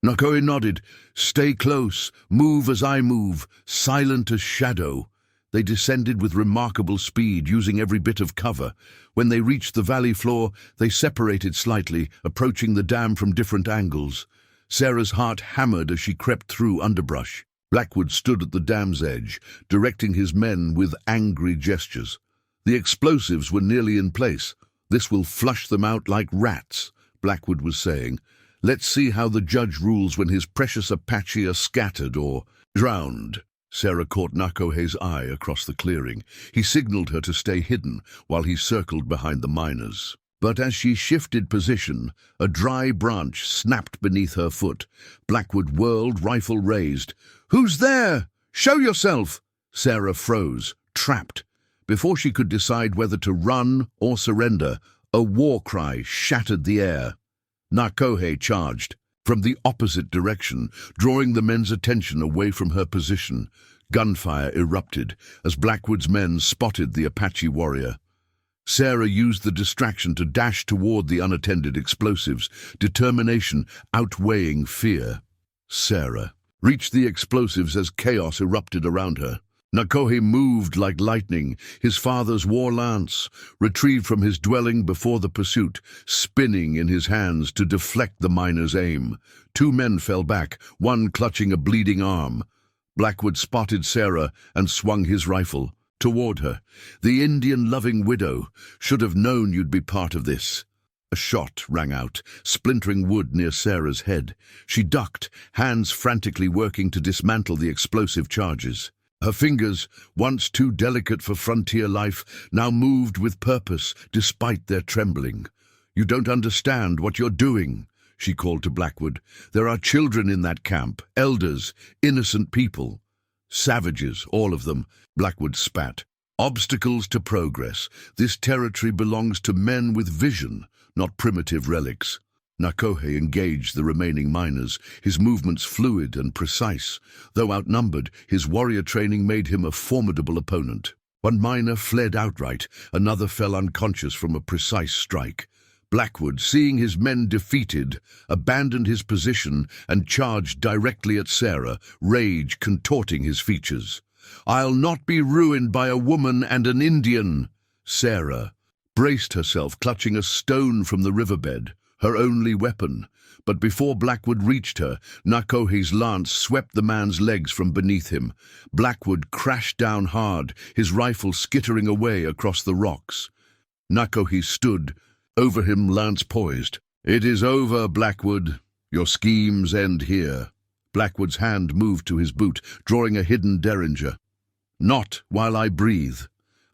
Nahkohe nodded. Stay close, move as I move, silent as shadow. They descended with remarkable speed, using every bit of cover. When they reached the valley floor, they separated slightly, approaching the dam from different angles. Sarah's heart hammered as she crept through underbrush. Blackwood stood at the dam's edge, directing his men with angry gestures. The explosives were nearly in place. This will flush them out like rats, Blackwood was saying. Let's see how the judge rules when his precious Apache are scattered or drowned. Sarah caught Nahkohe's eye across the clearing. He signaled her to stay hidden while he circled behind the miners. But as she shifted position, a dry branch snapped beneath her foot. Blackwood whirled, rifle raised. Who's there? Show yourself! Sarah froze, trapped. Before she could decide whether to run or surrender, a war cry shattered the air. Nahkohe charged from the opposite direction, drawing the men's attention away from her position. Gunfire erupted as Blackwood's men spotted the Apache warrior. Sarah used the distraction to dash toward the unattended explosives, determination outweighing fear. Sarah reached the explosives as chaos erupted around her. Nahkohe moved like lightning, his father's war lance, retrieved from his dwelling before the pursuit, spinning in his hands to deflect the miner's aim. 2 men fell back, one clutching a bleeding arm. Blackwood spotted Sarah and swung his rifle toward her. The Indian-loving widow should have known you'd be part of this. A shot rang out, splintering wood near Sarah's head. She ducked, hands frantically working to dismantle the explosive charges. Her fingers, once too delicate for frontier life, now moved with purpose despite their trembling. You don't understand what you're doing, she called to Blackwood. There are children in that camp, elders, innocent people. Savages, all of them, Blackwood spat. Obstacles to progress. This territory belongs to men with vision, not primitive relics. Nahkohe engaged the remaining miners, his movements fluid and precise. Though outnumbered, his warrior training made him a formidable opponent. One miner fled outright, another fell unconscious from a precise strike. Blackwood, seeing his men defeated, abandoned his position and charged directly at Sarah, rage contorting his features. "I'll not be ruined by a woman and an Indian." Sarah braced herself, clutching a stone from the riverbed, her only weapon. But before Blackwood reached her, Nahkohe's lance swept the man's legs from beneath him. Blackwood crashed down hard, his rifle skittering away across the rocks. Nahkohe stood, over him lance poised. "It is over, Blackwood. Your schemes end here." Blackwood's hand moved to his boot, drawing a hidden derringer. "Not while I breathe."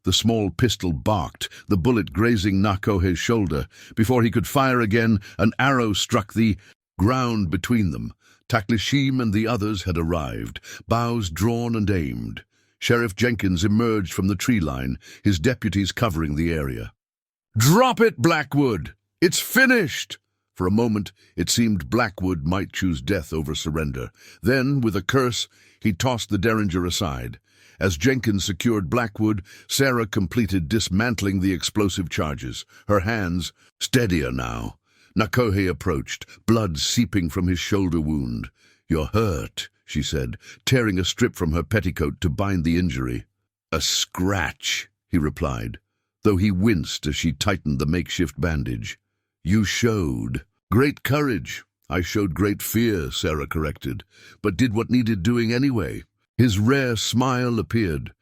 The small pistol barked, the bullet grazing Nahkohe's shoulder. Before he could fire again, an arrow struck the ground between them. Taklishim and the others had arrived, bows drawn and aimed. Sheriff Jenkins emerged from the tree line, his deputies covering the area. "Drop it, Blackwood! It's finished!" For a moment, it seemed Blackwood might choose death over surrender. Then, with a curse, he tossed the derringer aside. As Jenkins secured Blackwood, Sarah completed dismantling the explosive charges, her hands steadier now. Nahkohe approached, blood seeping from his shoulder wound. "You're hurt," she said, tearing a strip from her petticoat to bind the injury. "A scratch," he replied, though he winced as she tightened the makeshift bandage. "You showed great courage." "I showed great fear," Sarah corrected, "but did what needed doing anyway." His rare smile appeared.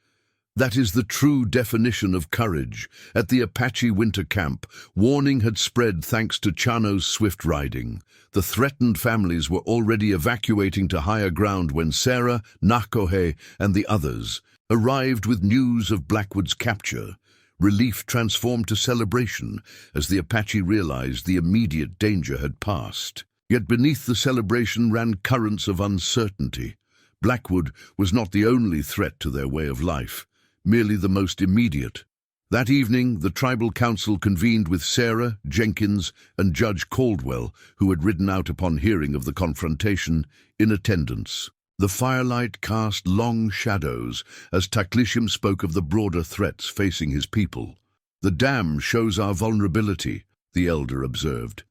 "That is the true definition of courage." At the Apache winter camp, warning had spread thanks to Chano's swift riding. The threatened families were already evacuating to higher ground when Sarah, Nahkohe, and the others arrived with news of Blackwood's capture. Relief transformed to celebration as the Apache realized the immediate danger had passed. Yet beneath the celebration ran currents of uncertainty. Blackwood was not the only threat to their way of life, merely the most immediate. That evening, the tribal council convened with Sarah, Jenkins, and Judge Caldwell, who had ridden out upon hearing of the confrontation, in attendance. The firelight cast long shadows as Taklishim spoke of the broader threats facing his people. "The dam shows our vulnerability," the elder observed.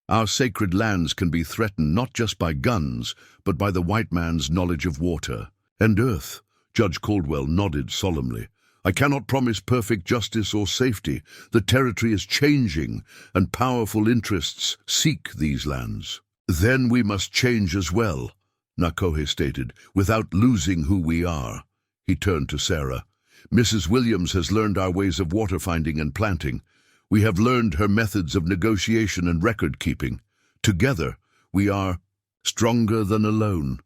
"Our sacred lands can be threatened not just by guns, but by the white man's knowledge of water and earth." Judge Caldwell nodded solemnly. "I cannot promise perfect justice or safety. The territory is changing, and powerful interests seek these lands." "Then we must change as well," Nahkohe stated, "without losing who we are." He turned to Sarah. "Mrs. Williams has learned our ways of water finding and planting. We have learned her methods of negotiation and record-keeping. Together, we are stronger than alone."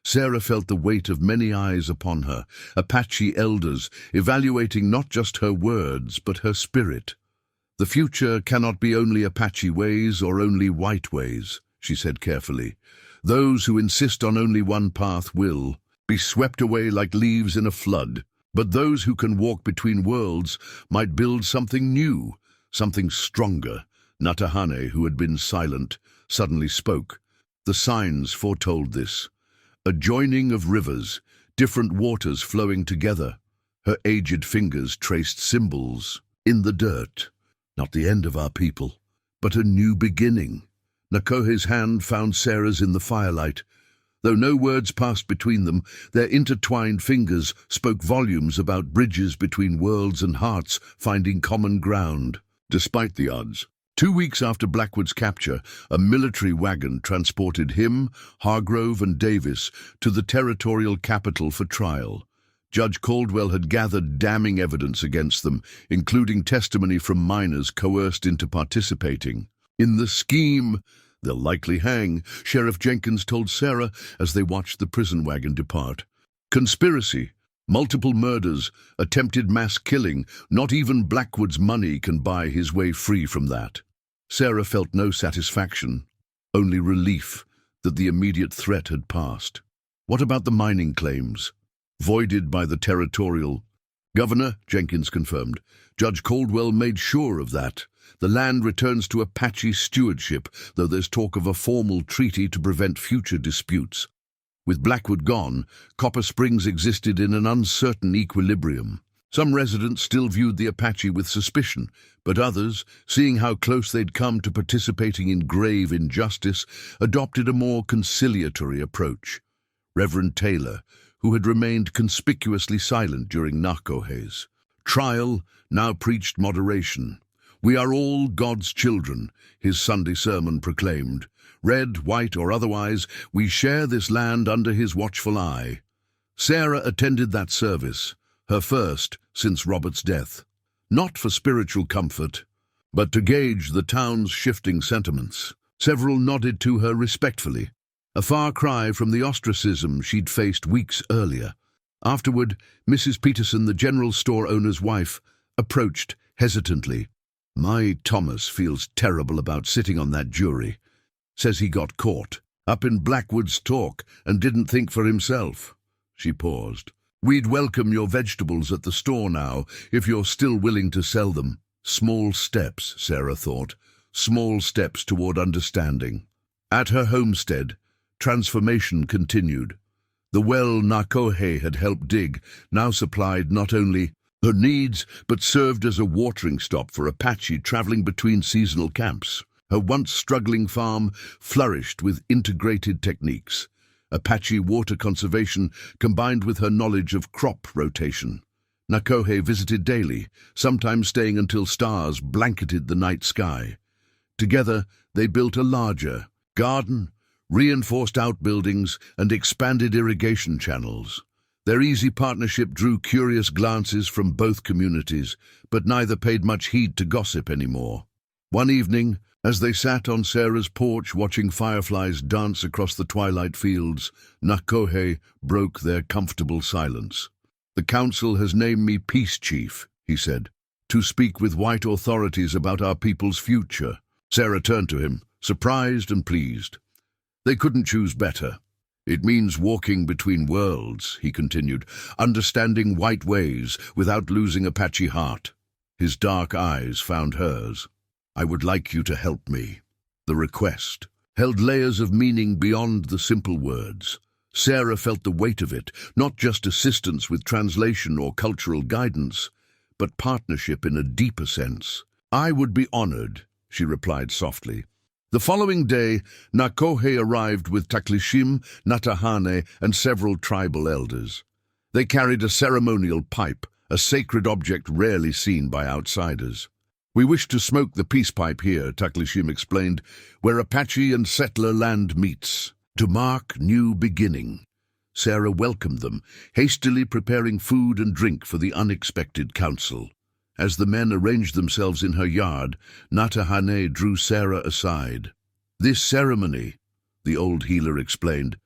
Sarah felt the weight of many eyes upon her, Apache elders evaluating not just her words, but her spirit. "The future cannot be only Apache ways or only white ways," she said carefully. "Those who insist on only one path will be swept away like leaves in a flood. But those who can walk between worlds might build something new, something stronger." Natahane, who had been silent, suddenly spoke. The signs foretold this. A joining of rivers, different waters flowing together. Her aged fingers traced symbols in the dirt. "Not the end of our people, but a new beginning." Nahkohe's hand found Sarah's in the firelight. Though no words passed between them, their intertwined fingers spoke volumes about bridges between worlds and hearts finding common ground. Despite the odds, 2 weeks after Blackwood's capture, a military wagon transported him, Hargrove, and Davis to the territorial capital for trial. Judge Caldwell had gathered damning evidence against them, including testimony from miners coerced into participating. "In the scheme, they'll likely hang," Sheriff Jenkins told Sarah as they watched the prison wagon depart. "Conspiracy, multiple murders, attempted mass killing, not even Blackwood's money can buy his way free from that." Sarah felt no satisfaction, only relief that the immediate threat had passed. "What about the mining claims?" "Voided by the territorial." "Governor," Jenkins confirmed. "Judge Caldwell made sure of that. The land returns to Apache stewardship, though there's talk of a formal treaty to prevent future disputes. With Blackwood gone, Copper Springs existed in an uncertain equilibrium. Some residents still viewed the Apache with suspicion, but others, seeing how close they'd come to participating in grave injustice, adopted a more conciliatory approach. Reverend Taylor, who had remained conspicuously silent during Nahkohe's trial, now preached moderation. "We are all God's children," his Sunday sermon proclaimed. "Red, white, or otherwise, we share this land under his watchful eye." Sarah attended that service, her first since Robert's death. Not for spiritual comfort, but to gauge the town's shifting sentiments. Several nodded to her respectfully, a far cry from the ostracism she'd faced weeks earlier. Afterward, Mrs. Peterson, the general store owner's wife, approached hesitantly. "My Thomas feels terrible about sitting on that jury. Says he got caught up in Blackwood's talk and didn't think for himself." She paused. "We'd welcome your vegetables at the store now, if you're still willing to sell them." Small steps, Sarah thought. Small steps toward understanding. At her homestead, transformation continued. The well Nahkohe had helped dig now supplied not only her needs, but served as a watering stop for Apache traveling between seasonal camps. Her once struggling farm flourished with integrated techniques. Apache water conservation combined with her knowledge of crop rotation. Nahkohe visited daily, sometimes staying until stars blanketed the night sky. Together, they built a larger garden, reinforced outbuildings, and expanded irrigation channels. Their easy partnership drew curious glances from both communities, but neither paid much heed to gossip anymore. One evening, as they sat on Sarah's porch watching fireflies dance across the twilight fields, Nahkohe broke their comfortable silence. "The council has named me Peace Chief," he said, "to speak with white authorities about our people's future." Sarah turned to him, surprised and pleased. "They couldn't choose better. It means walking between worlds," he continued, "understanding white ways without losing Apache heart." His dark eyes found hers. "I would like you to help me." The request held layers of meaning beyond the simple words. Sarah felt the weight of it, not just assistance with translation or cultural guidance, but partnership in a deeper sense. "I would be honored," she replied softly. The following day, Nahkohe arrived with Taklishim, Natahane, and several tribal elders. They carried a ceremonial pipe, a sacred object rarely seen by outsiders. "We wish to smoke the peace pipe here," Taklishim explained, "where Apache and settler land meets, to mark new beginning." Sarah welcomed them, hastily preparing food and drink for the unexpected council. As the men arranged themselves in her yard, Natahane drew Sarah aside. "This ceremony," the old healer explained,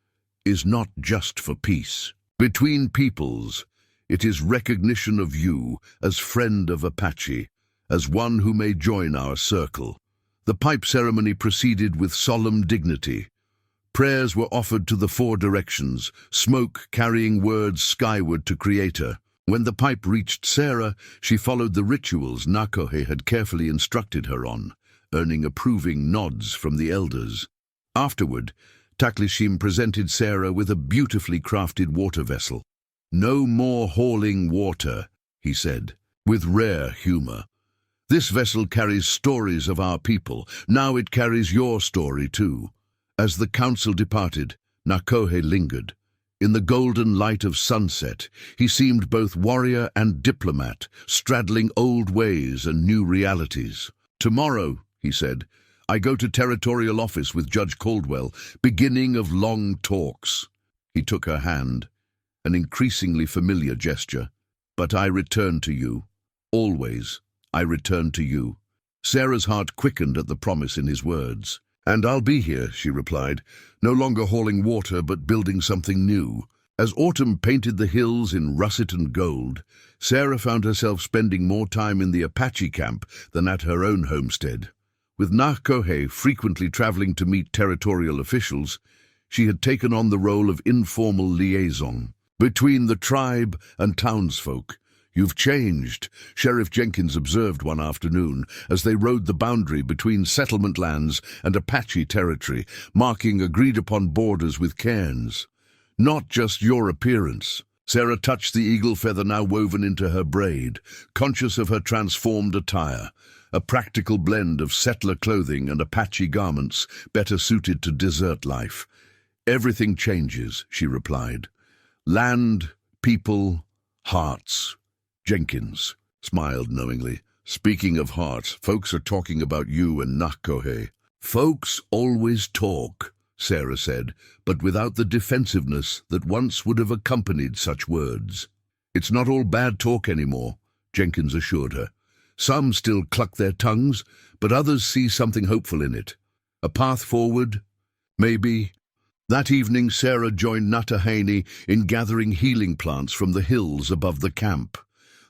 "is not just for peace between peoples. It is recognition of you as friend of Apache, as one who may join our circle." The pipe ceremony proceeded with solemn dignity. Prayers were offered to the four directions, smoke carrying words skyward to Creator. When the pipe reached Sarah, she followed the rituals Nahkohe had carefully instructed her on, earning approving nods from the elders. Afterward, Taklishim presented Sarah with a beautifully crafted water vessel. "No more hauling water," he said, with rare humor. "This vessel carries stories of our people. Now it carries your story too." As the council departed, Nahkohe lingered. In the golden light of sunset, he seemed both warrior and diplomat, straddling old ways and new realities. "Tomorrow," he said, "I go to territorial office with Judge Caldwell, beginning of long talks." He took her hand, an increasingly familiar gesture. "But I return to you. Always, I return to you." Sarah's heart quickened at the promise in his words. "And I'll be here," she replied, no longer hauling water but building something new. As autumn painted the hills in russet and gold, Sarah found herself spending more time in the Apache camp than at her own homestead. With Nahkohe frequently traveling to meet territorial officials, she had taken on the role of informal liaison between the tribe and townsfolk, "You've changed," Sheriff Jenkins observed one afternoon as they rode the boundary between settlement lands and Apache territory, marking agreed-upon borders with cairns. "Not just your appearance." Sarah touched the eagle feather now woven into her braid, conscious of her transformed attire, a practical blend of settler clothing and Apache garments better suited to desert life. "Everything changes," she replied. "Land, people, hearts." Jenkins smiled knowingly. "Speaking of hearts, folks are talking about you and Nahkohe." "Folks always talk," Sarah said, but without the defensiveness that once would have accompanied such words. "It's not all bad talk anymore," Jenkins assured her. "Some still cluck their tongues, but others see something hopeful in it. A path forward, maybe." That evening, Sarah joined Nahkohe in gathering healing plants from the hills above the camp.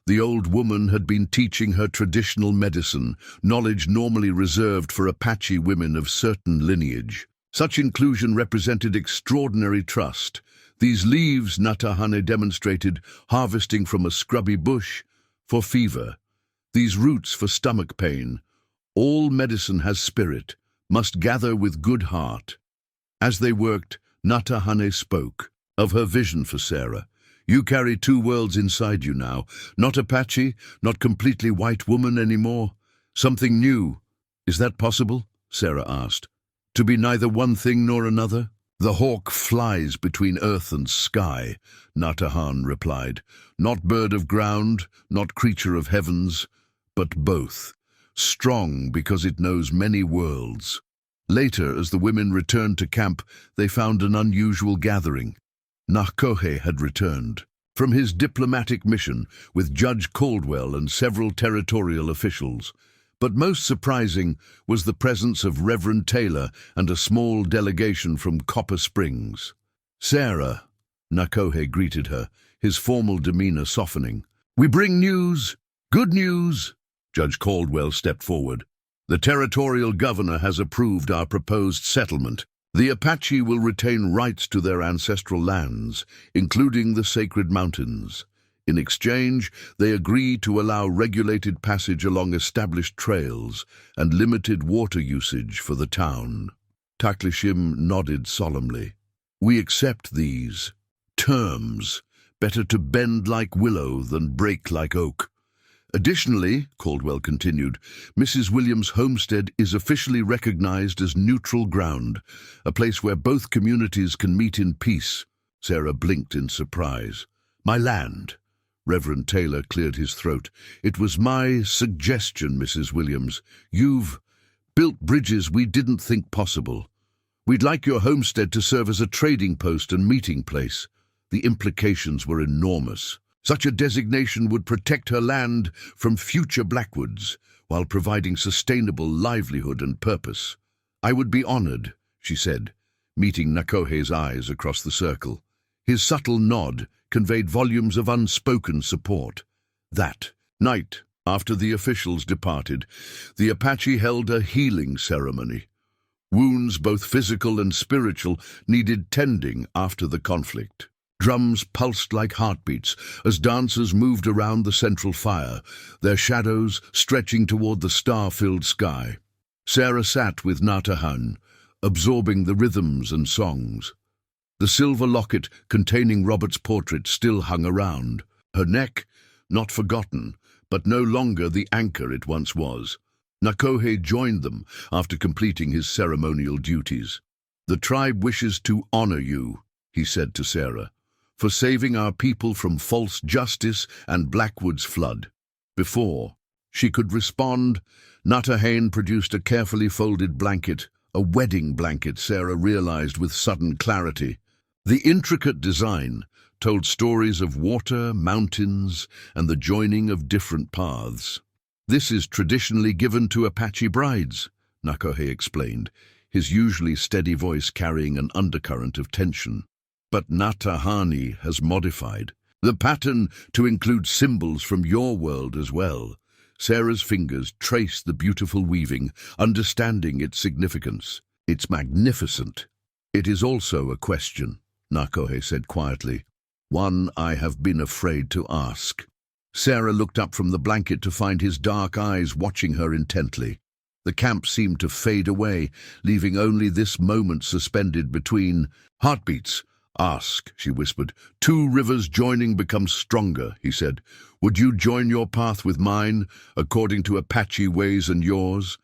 The old woman had been teaching her traditional medicine, knowledge normally reserved for Apache women of certain lineage. Such inclusion represented extraordinary trust. These leaves, Nahkohe demonstrated, harvesting from a scrubby bush, for fever. These roots for stomach pain. All medicine has spirit, must gather with good heart. As they worked, Nahkohe spoke of her vision for Sarah. "You carry two worlds inside you now. Not Apache, not completely white woman anymore. Something new. Is that possible?" Sarah asked. "To be neither one thing nor another?" "The hawk flies between earth and sky," Nahkohe replied. "Not bird of ground, not creature of heavens, but both. Strong because it knows many worlds." Later, as the women returned to camp, they found an unusual gathering. Nahkohe had returned from his diplomatic mission with Judge Caldwell and several territorial officials. But most surprising was the presence of Reverend Taylor and a small delegation from Copper Springs. "Sarah," Nahkohe greeted her, his formal demeanor softening. "We bring news, good news." Judge Caldwell stepped forward. "The territorial governor has approved our proposed settlement. The Apache will retain rights to their ancestral lands, including the sacred mountains. In exchange, they agree to allow regulated passage along established trails and limited water usage for the town." Taklishim nodded solemnly. "We accept these terms. Better to bend like willow than break like oak. Additionally," Caldwell continued, "Mrs. Williams' homestead is officially recognized as neutral ground, a place where both communities can meet in peace." Sarah blinked in surprise. "My land." Reverend Taylor cleared his throat. "It was my suggestion, Mrs. Williams. You've built bridges we didn't think possible. We'd like your homestead to serve as a trading post and meeting place." The implications were enormous. Such a designation would protect her land from future Blackwoods, while providing sustainable livelihood and purpose. "I would be honored," she said, meeting Nahkohe's eyes across the circle. His subtle nod conveyed volumes of unspoken support. That night, after the officials departed, the Apache held a healing ceremony. Wounds, both physical and spiritual, needed tending after the conflict. Drums pulsed like heartbeats as dancers moved around the central fire, their shadows stretching toward the star-filled sky. Sarah sat with Nahkohe, absorbing the rhythms and songs. The silver locket containing Robert's portrait still hung around. Her neck, not forgotten, but no longer the anchor it once was. Nahkohe joined them after completing his ceremonial duties. "The tribe wishes to honor you," he said to Sarah, "for saving our people from false justice and Blackwood's flood." Before she could respond, Nahkohe produced a carefully folded blanket, a wedding blanket, Sarah realized with sudden clarity. The intricate design told stories of water, mountains, and the joining of different paths. "This is traditionally given to Apache brides," Nahkohe explained, his usually steady voice carrying an undercurrent of tension. "But Nahkohe has modified the pattern to include symbols from your world as well." Sarah's fingers traced the beautiful weaving, understanding its significance. "It's magnificent." "It is also a question," Nahkohe said quietly. "One I have been afraid to ask." Sarah looked up from the blanket to find his dark eyes watching her intently. The camp seemed to fade away, leaving only this moment suspended between heartbeats. "Ask," she whispered. "Two rivers joining become stronger," he said. "Would you join your path with mine, according to Apache ways and yours?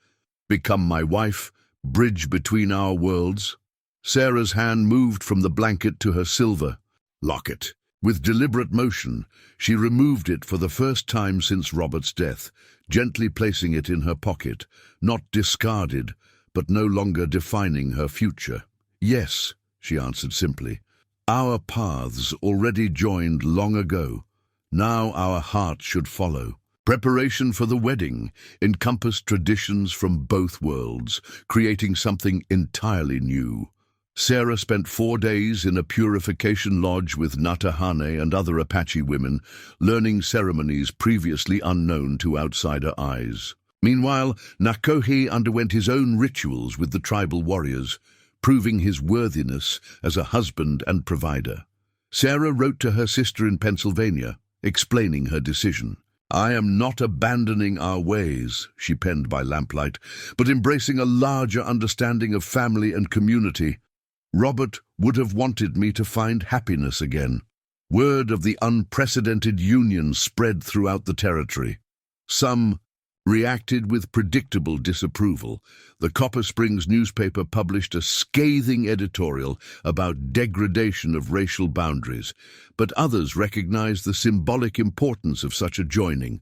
Become my wife, bridge between our worlds?" Sarah's hand moved from the blanket to her silver locket. With deliberate motion, she removed it for the first time since Robert's death, gently placing it in her pocket, not discarded, but no longer defining her future. "Yes," she answered simply. "Our paths already joined long ago. Now our hearts should follow." Preparation for the wedding encompassed traditions from both worlds, creating something entirely new. Sarah spent 4 days in a purification lodge with Nahkohe and other Apache women, learning ceremonies previously unknown to outsider eyes. Meanwhile, Nahkohe underwent his own rituals with the tribal warriors, proving his worthiness as a husband and provider. Sarah wrote to her sister in Pennsylvania, explaining her decision. "I am not abandoning our ways," she penned by lamplight, "but embracing a larger understanding of family and community. Robert would have wanted me to find happiness again." Word of the unprecedented union spread throughout the territory. Some reacted with predictable disapproval. The Copper Springs newspaper published a scathing editorial about degradation of racial boundaries, but others recognized the symbolic importance of such a joining.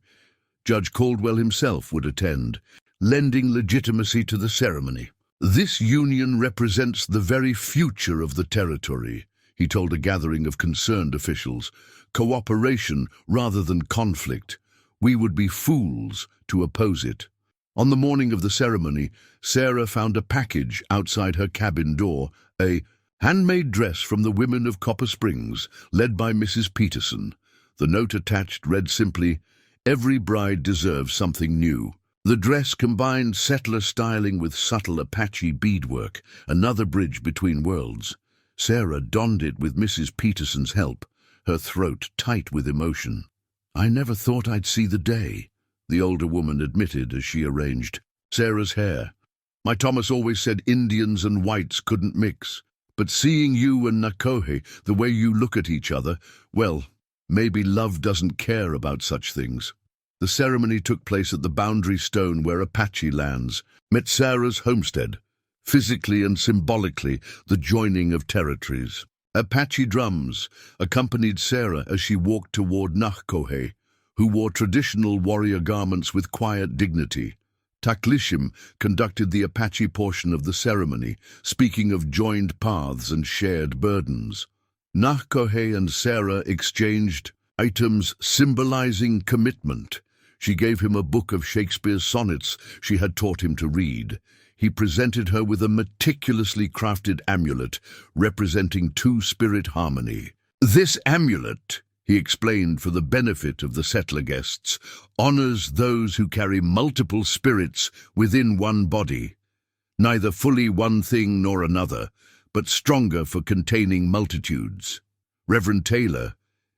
Judge Caldwell himself would attend, lending legitimacy to the ceremony. "This union represents the very future of the territory," he told a gathering of concerned officials. "Cooperation rather than conflict. We would be fools to oppose it." On the morning of the ceremony, Sarah found a package outside her cabin door, a handmade dress from the women of Copper Springs, led by Mrs. Peterson. The note attached read simply, "Every bride deserves something new." The dress combined settler styling with subtle Apache beadwork, another bridge between worlds. Sarah donned it with Mrs. Peterson's help, her throat tight with emotion. "I never thought I'd see the day," the older woman admitted as she arranged Sarah's hair. "My Thomas always said Indians and whites couldn't mix. But seeing you and Nahkohe, the way you look at each other, well, maybe love doesn't care about such things." The ceremony took place at the boundary stone where Apache lands met Sarah's homestead, physically and symbolically the joining of territories. Apache drums accompanied Sarah as she walked toward Nahkohe, who wore traditional warrior garments with quiet dignity. Taklishim conducted the Apache portion of the ceremony, speaking of joined paths and shared burdens. Nahkohe and Sarah exchanged items symbolizing commitment. She gave him a book of Shakespeare's sonnets she had taught him to read. He presented her with a meticulously crafted amulet representing two-spirit harmony. "This amulet," he explained for the benefit of the settler guests, "honors those who carry multiple spirits within one body, neither fully one thing nor another, but stronger for containing multitudes." Reverend Taylor,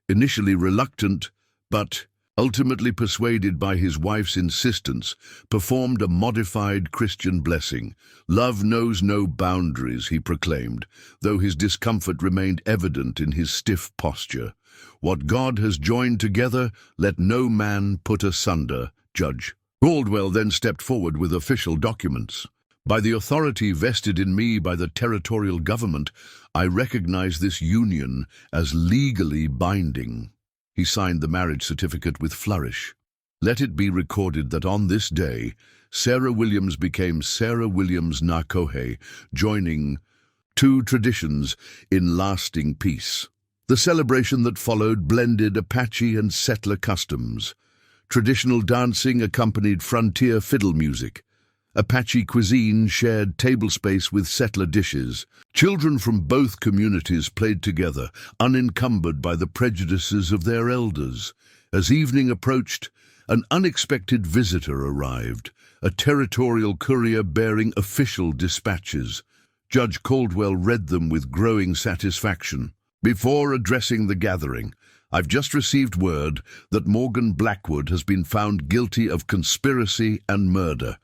initially reluctant, but ultimately persuaded by his wife's insistence, performed a modified Christian blessing. "Love knows no boundaries," he proclaimed, though his discomfort remained evident in his stiff posture. "What God has joined together, let no man put asunder." Judge Caldwell then stepped forward with official documents. "By the authority vested in me by the territorial government, I recognize this union as legally binding." He signed the marriage certificate with flourish. "Let it be recorded that on this day, Sarah Williams became Sarah Williams Nahkohe, joining two traditions in lasting peace." The celebration that followed blended Apache and settler customs. Traditional dancing accompanied frontier fiddle music. Apache cuisine shared table space with settler dishes. Children from both communities played together, unencumbered by the prejudices of their elders. As evening approached, an unexpected visitor arrived, a territorial courier bearing official dispatches. Judge Caldwell read them with growing satisfaction. Before addressing the gathering, I've just received word that Morgan Blackwood has been found guilty of conspiracy and murder.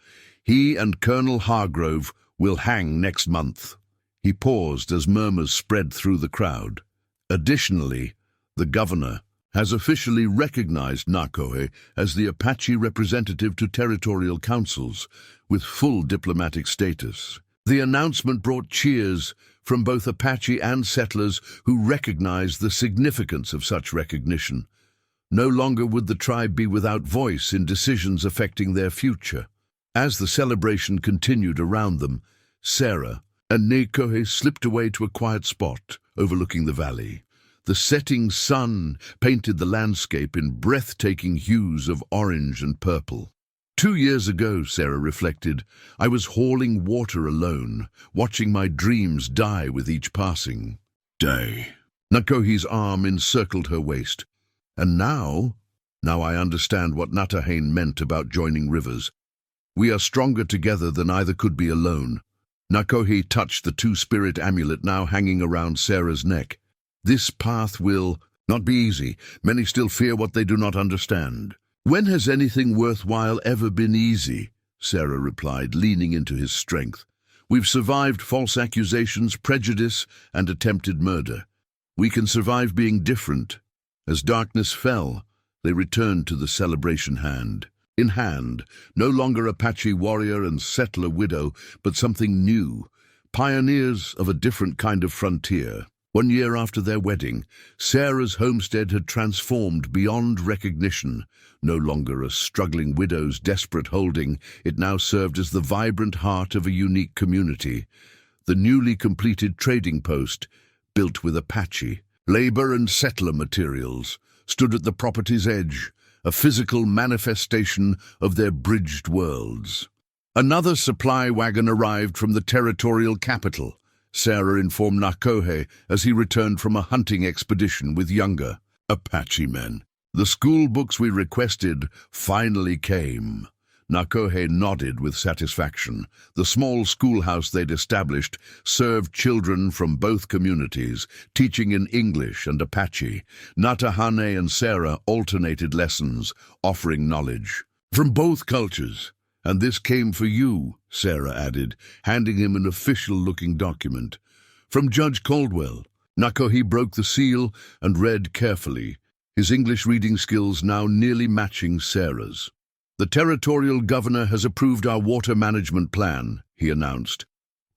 He and Colonel Hargrove will hang next month." He paused as murmurs spread through the crowd. Additionally, the governor has officially recognized Nahkohe as the Apache representative to territorial councils, with full diplomatic status. The announcement brought cheers from both Apache and settlers who recognized the significance of such recognition. No longer would the tribe be without voice in decisions affecting their future. As the celebration continued around them, Sarah and Nahkohe slipped away to a quiet spot overlooking the valley. The setting sun painted the landscape in breathtaking hues of orange and purple. 2 years ago, Sarah reflected, I was hauling water alone, watching my dreams die with each passing day. Nahkohe's arm encircled her waist. And now I understand what Nahkohe meant about joining rivers. We are stronger together than either could be alone. Nahkohe touched the two-spirit amulet now hanging around Sarah's neck. This path will not be easy. Many still fear what they do not understand. When has anything worthwhile ever been easy? Sarah replied, leaning into his strength. We've survived false accusations, prejudice, and attempted murder. We can survive being different. As darkness fell, they returned to the celebration hand. In hand, no longer Apache warrior and settler widow, but something new, pioneers of a different kind of frontier. 1 year after their wedding, Sarah's homestead had transformed beyond recognition. No longer a struggling widow's desperate holding, it now served as the vibrant heart of a unique community. The newly completed trading post, built with Apache, labor and settler materials, stood at the property's edge, a physical manifestation of their bridged worlds. Another supply wagon arrived from the territorial capital, Sarah informed Nahkohe as he returned from a hunting expedition with younger Apache men. The school books we requested finally came. Nahkohe nodded with satisfaction. The small schoolhouse they'd established served children from both communities, teaching in English and Apache. Nahkohe and Sarah alternated lessons, offering knowledge from both cultures. And this came for you, Sarah added, handing him an official-looking document. From Judge Caldwell. Nahkohe broke the seal and read carefully, his English reading skills now nearly matching Sarah's. The territorial governor has approved our water management plan, he announced.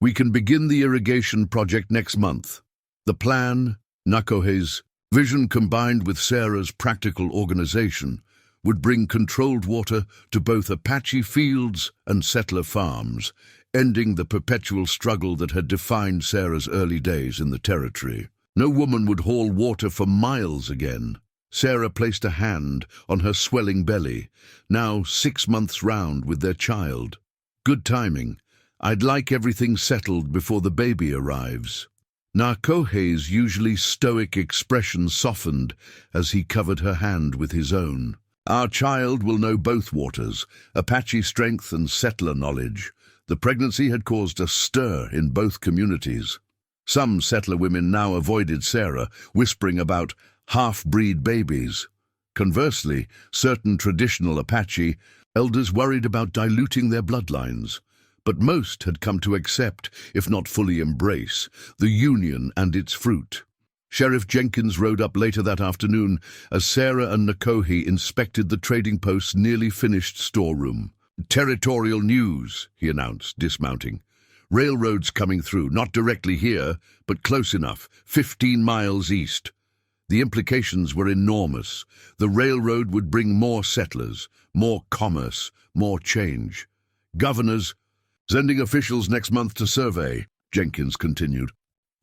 We can begin the irrigation project next month. The plan, Nahkohe's vision combined with Sarah's practical organization, would bring controlled water to both Apache fields and settler farms, ending the perpetual struggle that had defined Sarah's early days in the territory. No woman would haul water for miles again. Sarah placed a hand on her swelling belly, now 6 months round with their child. Good timing. I'd like everything settled before the baby arrives. Nahkohe's usually stoic expression softened as he covered her hand with his own. Our child will know both waters, Apache strength and settler knowledge. The pregnancy had caused a stir in both communities. Some settler women now avoided Sarah, whispering about half-breed babies. Conversely, certain traditional Apache elders worried about diluting their bloodlines. But most had come to accept, if not fully embrace, the union and its fruit. Sheriff Jenkins rode up later that afternoon as Sarah and Nahkohe inspected the trading post's nearly finished storeroom. Territorial news, he announced, dismounting. Railroads coming through, not directly here, but close enough, 15 miles east. The implications were enormous. The railroad would bring more settlers, more commerce, more change. Governors sending officials next month to survey, Jenkins continued.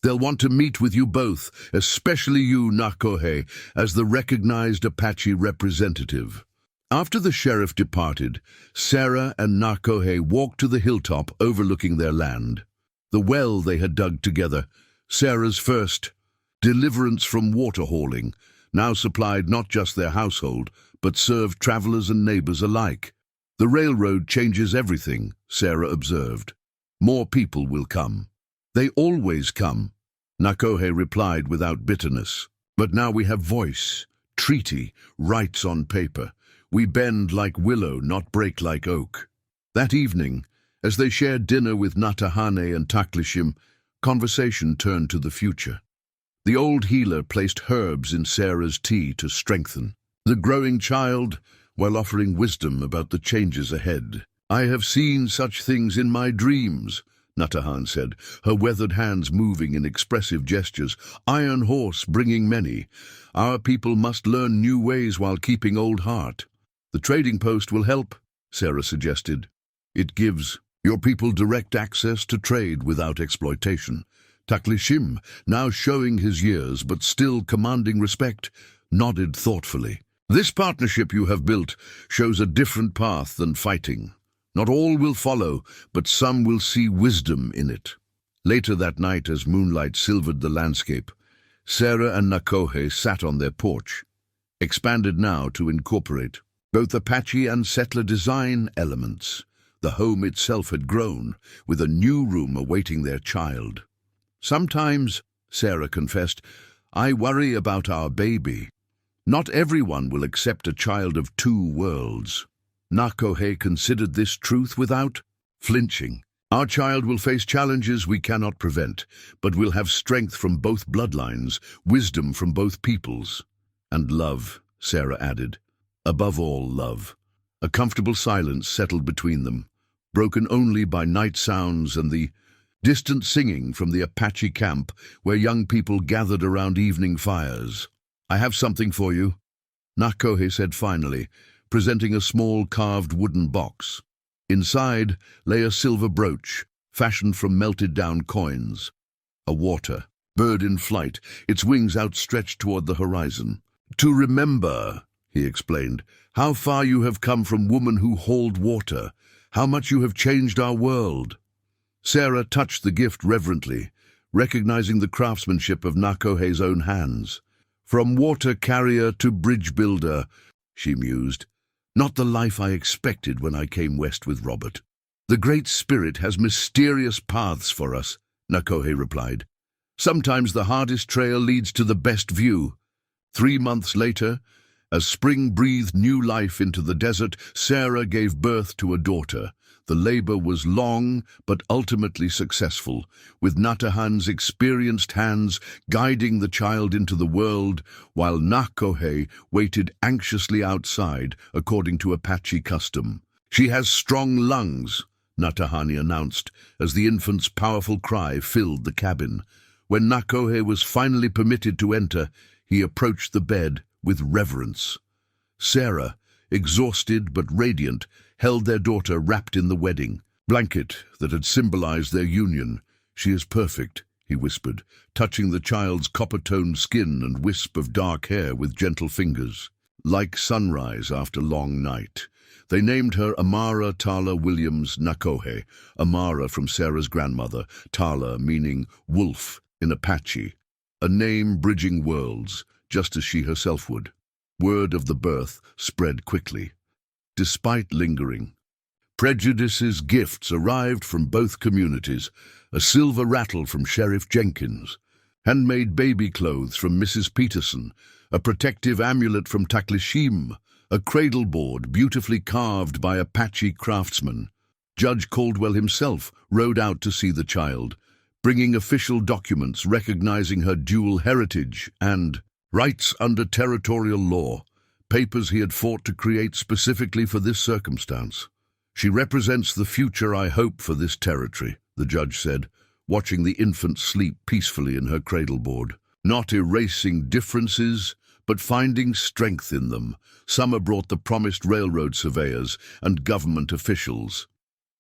They'll want to meet with you both, especially you, Nahkohe, as the recognized Apache representative. After the sheriff departed, Sarah and Nahkohe walked to the hilltop overlooking their land. The well they had dug together, Sarah's first deliverance from water hauling, now supplied not just their household, but served travelers and neighbors alike. The railroad changes everything, Sarah observed. More people will come. They always come, Nahkohe replied without bitterness. But now we have voice, treaty, rights on paper. We bend like willow, not break like oak. That evening, as they shared dinner with Nahkohe and Taklishim, conversation turned to the future. The old healer placed herbs in Sarah's tea to strengthen the growing child, while offering wisdom about the changes ahead. "I have seen such things in my dreams," Nahkohe said, her weathered hands moving in expressive gestures. "Iron horse bringing many. Our people must learn new ways while keeping old heart." "The trading post will help," Sarah suggested. "It gives your people direct access to trade without exploitation." Taklishim, now showing his years but still commanding respect, nodded thoughtfully. "This partnership you have built shows a different path than fighting. Not all will follow, but some will see wisdom in it." Later that night, as moonlight silvered the landscape, Sarah and Nahkohe sat on their porch, expanded now to incorporate both Apache and settler design elements. The home itself had grown, with a new room awaiting their child. "Sometimes," Sarah confessed, "I worry about our baby. Not everyone will accept a child of two worlds." Nahkohe considered this truth without flinching. "Our child will face challenges we cannot prevent, but will have strength from both bloodlines, wisdom from both peoples, and love," Sarah added. "Above all, love." A comfortable silence settled between them, broken only by night sounds and the distant singing from the Apache camp where young people gathered around evening fires. "I have something for you," Nahkohe said finally, presenting a small carved wooden box. Inside lay a silver brooch, fashioned from melted-down coins. A water bird in flight, its wings outstretched toward the horizon. "To remember," he explained, "how far you have come from women who hold water, how much you have changed our world." Sarah touched the gift reverently, recognizing the craftsmanship of Nahkohe's own hands. "From water carrier to bridge builder," she mused. "Not the life I expected when I came west with Robert." "The Great Spirit has mysterious paths for us," Nahkohe replied. "Sometimes the hardest trail leads to the best view." 3 months later, as spring breathed new life into the desert, Sarah gave birth to a daughter. The labor was long, but ultimately successful, with Nahkohe's experienced hands guiding the child into the world, while Nahkohe waited anxiously outside, according to Apache custom. "She has strong lungs," Nahkohe announced, as the infant's powerful cry filled the cabin. When Nahkohe was finally permitted to enter, he approached the bed with reverence. Sarah, exhausted but radiant, held their daughter wrapped in the wedding blanket that had symbolized their union. "She is perfect," he whispered, touching the child's copper-toned skin and wisp of dark hair with gentle fingers. "Like sunrise after long night." They named her Amara Tala Williams Nahkohe, Amara from Sarah's grandmother, Tala meaning wolf in Apache, a name bridging worlds, just as she herself would. Word of the birth spread quickly. Despite lingering prejudices, gifts arrived from both communities: a silver rattle from Sheriff Jenkins, handmade baby clothes from Mrs. Peterson, a protective amulet from Taklishim, a cradle board beautifully carved by Apache craftsmen. Judge Caldwell himself rode out to see the child, bringing official documents recognizing her dual heritage and rights under territorial law, papers he had fought to create specifically for this circumstance. "She represents the future I hope for this territory," the judge said, watching the infant sleep peacefully in her cradleboard. "Not erasing differences, but finding strength in them." Summer brought the promised railroad surveyors and government officials.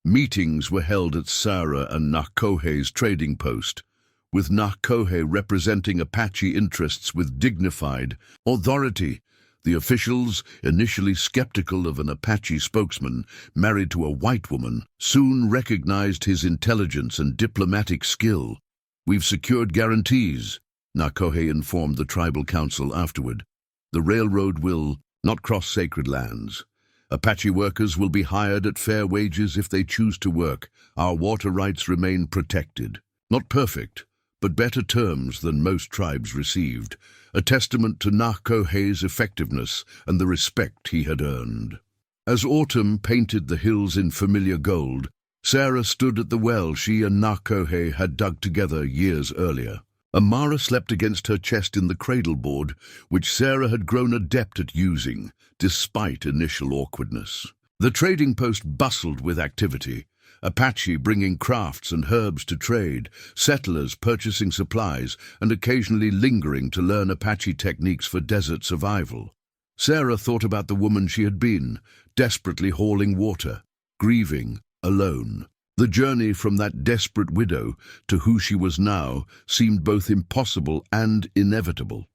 Meetings were held at Sarah and Nahkohe's trading post, with Nahkohe representing Apache interests with dignified authority. The officials, initially skeptical of an Apache spokesman married to a white woman, soon recognized his intelligence and diplomatic skill. "We've secured guarantees," Nahkohe informed the tribal council afterward. "The railroad will not cross sacred lands. Apache workers will be hired at fair wages if they choose to work. Our water rights remain protected. Not perfect, but better terms than most tribes received." a testament to Nahkohe's effectiveness and the respect he had earned. As autumn painted the hills in familiar gold, Sarah stood at the well she and Nahkohe had dug together years earlier. A mare slept against her chest in the cradleboard, which Sarah had grown adept at using, despite initial awkwardness. The trading post bustled with activity. Apache bringing crafts and herbs to trade, settlers purchasing supplies, and occasionally lingering to learn Apache techniques for desert survival. Sarah thought about the woman she had been, desperately hauling water, grieving, alone. The journey from that desperate widow to who she was now seemed both impossible and inevitable.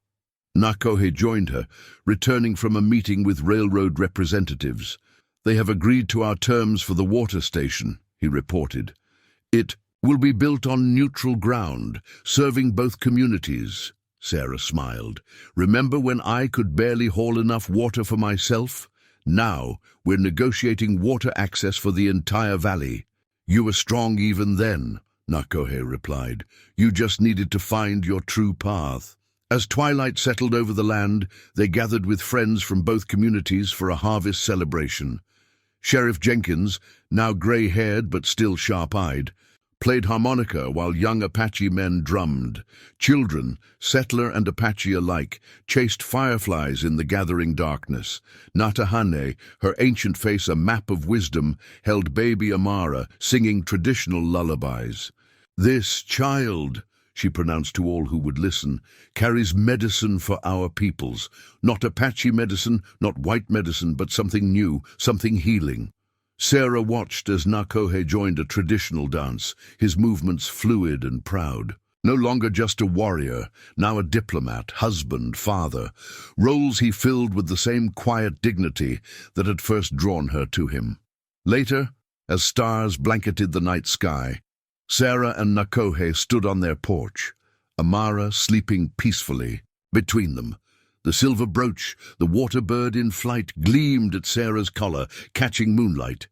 Nahkohe joined her, returning from a meeting with railroad representatives. "They have agreed to our terms for the water station," he reported. "It will be built on neutral ground, serving both communities." Sarah smiled. "Remember when I could barely haul enough water for myself? Now we're negotiating water access for the entire valley." "You were strong even then," Nahkohe replied. "You just needed to find your true path." As twilight settled over the land, they gathered with friends from both communities for a harvest celebration. Sheriff Jenkins, now gray-haired but still sharp-eyed, played harmonica while young Apache men drummed. Children, settler and Apache alike, chased fireflies in the gathering darkness. Nahkohe, her ancient face a map of wisdom, held baby Amara, singing traditional lullabies. "This child," she pronounced to all who would listen, "carries medicine for our peoples. Not Apache medicine, not white medicine, but something new, something healing." Sarah watched as Nahkohe joined a traditional dance, his movements fluid and proud. No longer just a warrior, now a diplomat, husband, father, roles he filled with the same quiet dignity that had first drawn her to him. Later, as stars blanketed the night sky, Sarah and Nahkohe stood on their porch, Amara sleeping peacefully between them. The silver brooch, the water bird in flight, gleamed at Sarah's collar, catching moonlight.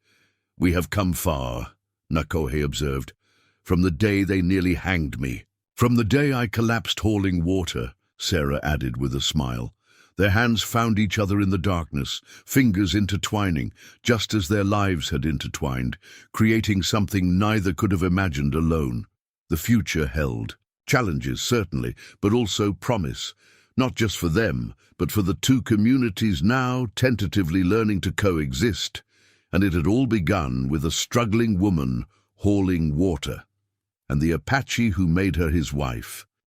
"We have come far," Nahkohe observed, "from the day they nearly hanged me." "From the day I collapsed hauling water," Sarah added with a smile. Their hands found each other in the darkness, fingers intertwining, just as their lives had intertwined, creating something neither could have imagined alone. The future held challenges, certainly, but also promise. Not just for them, but for the two communities now tentatively learning to coexist. And it had all begun with a struggling woman hauling water, and the Apache who made her his wife.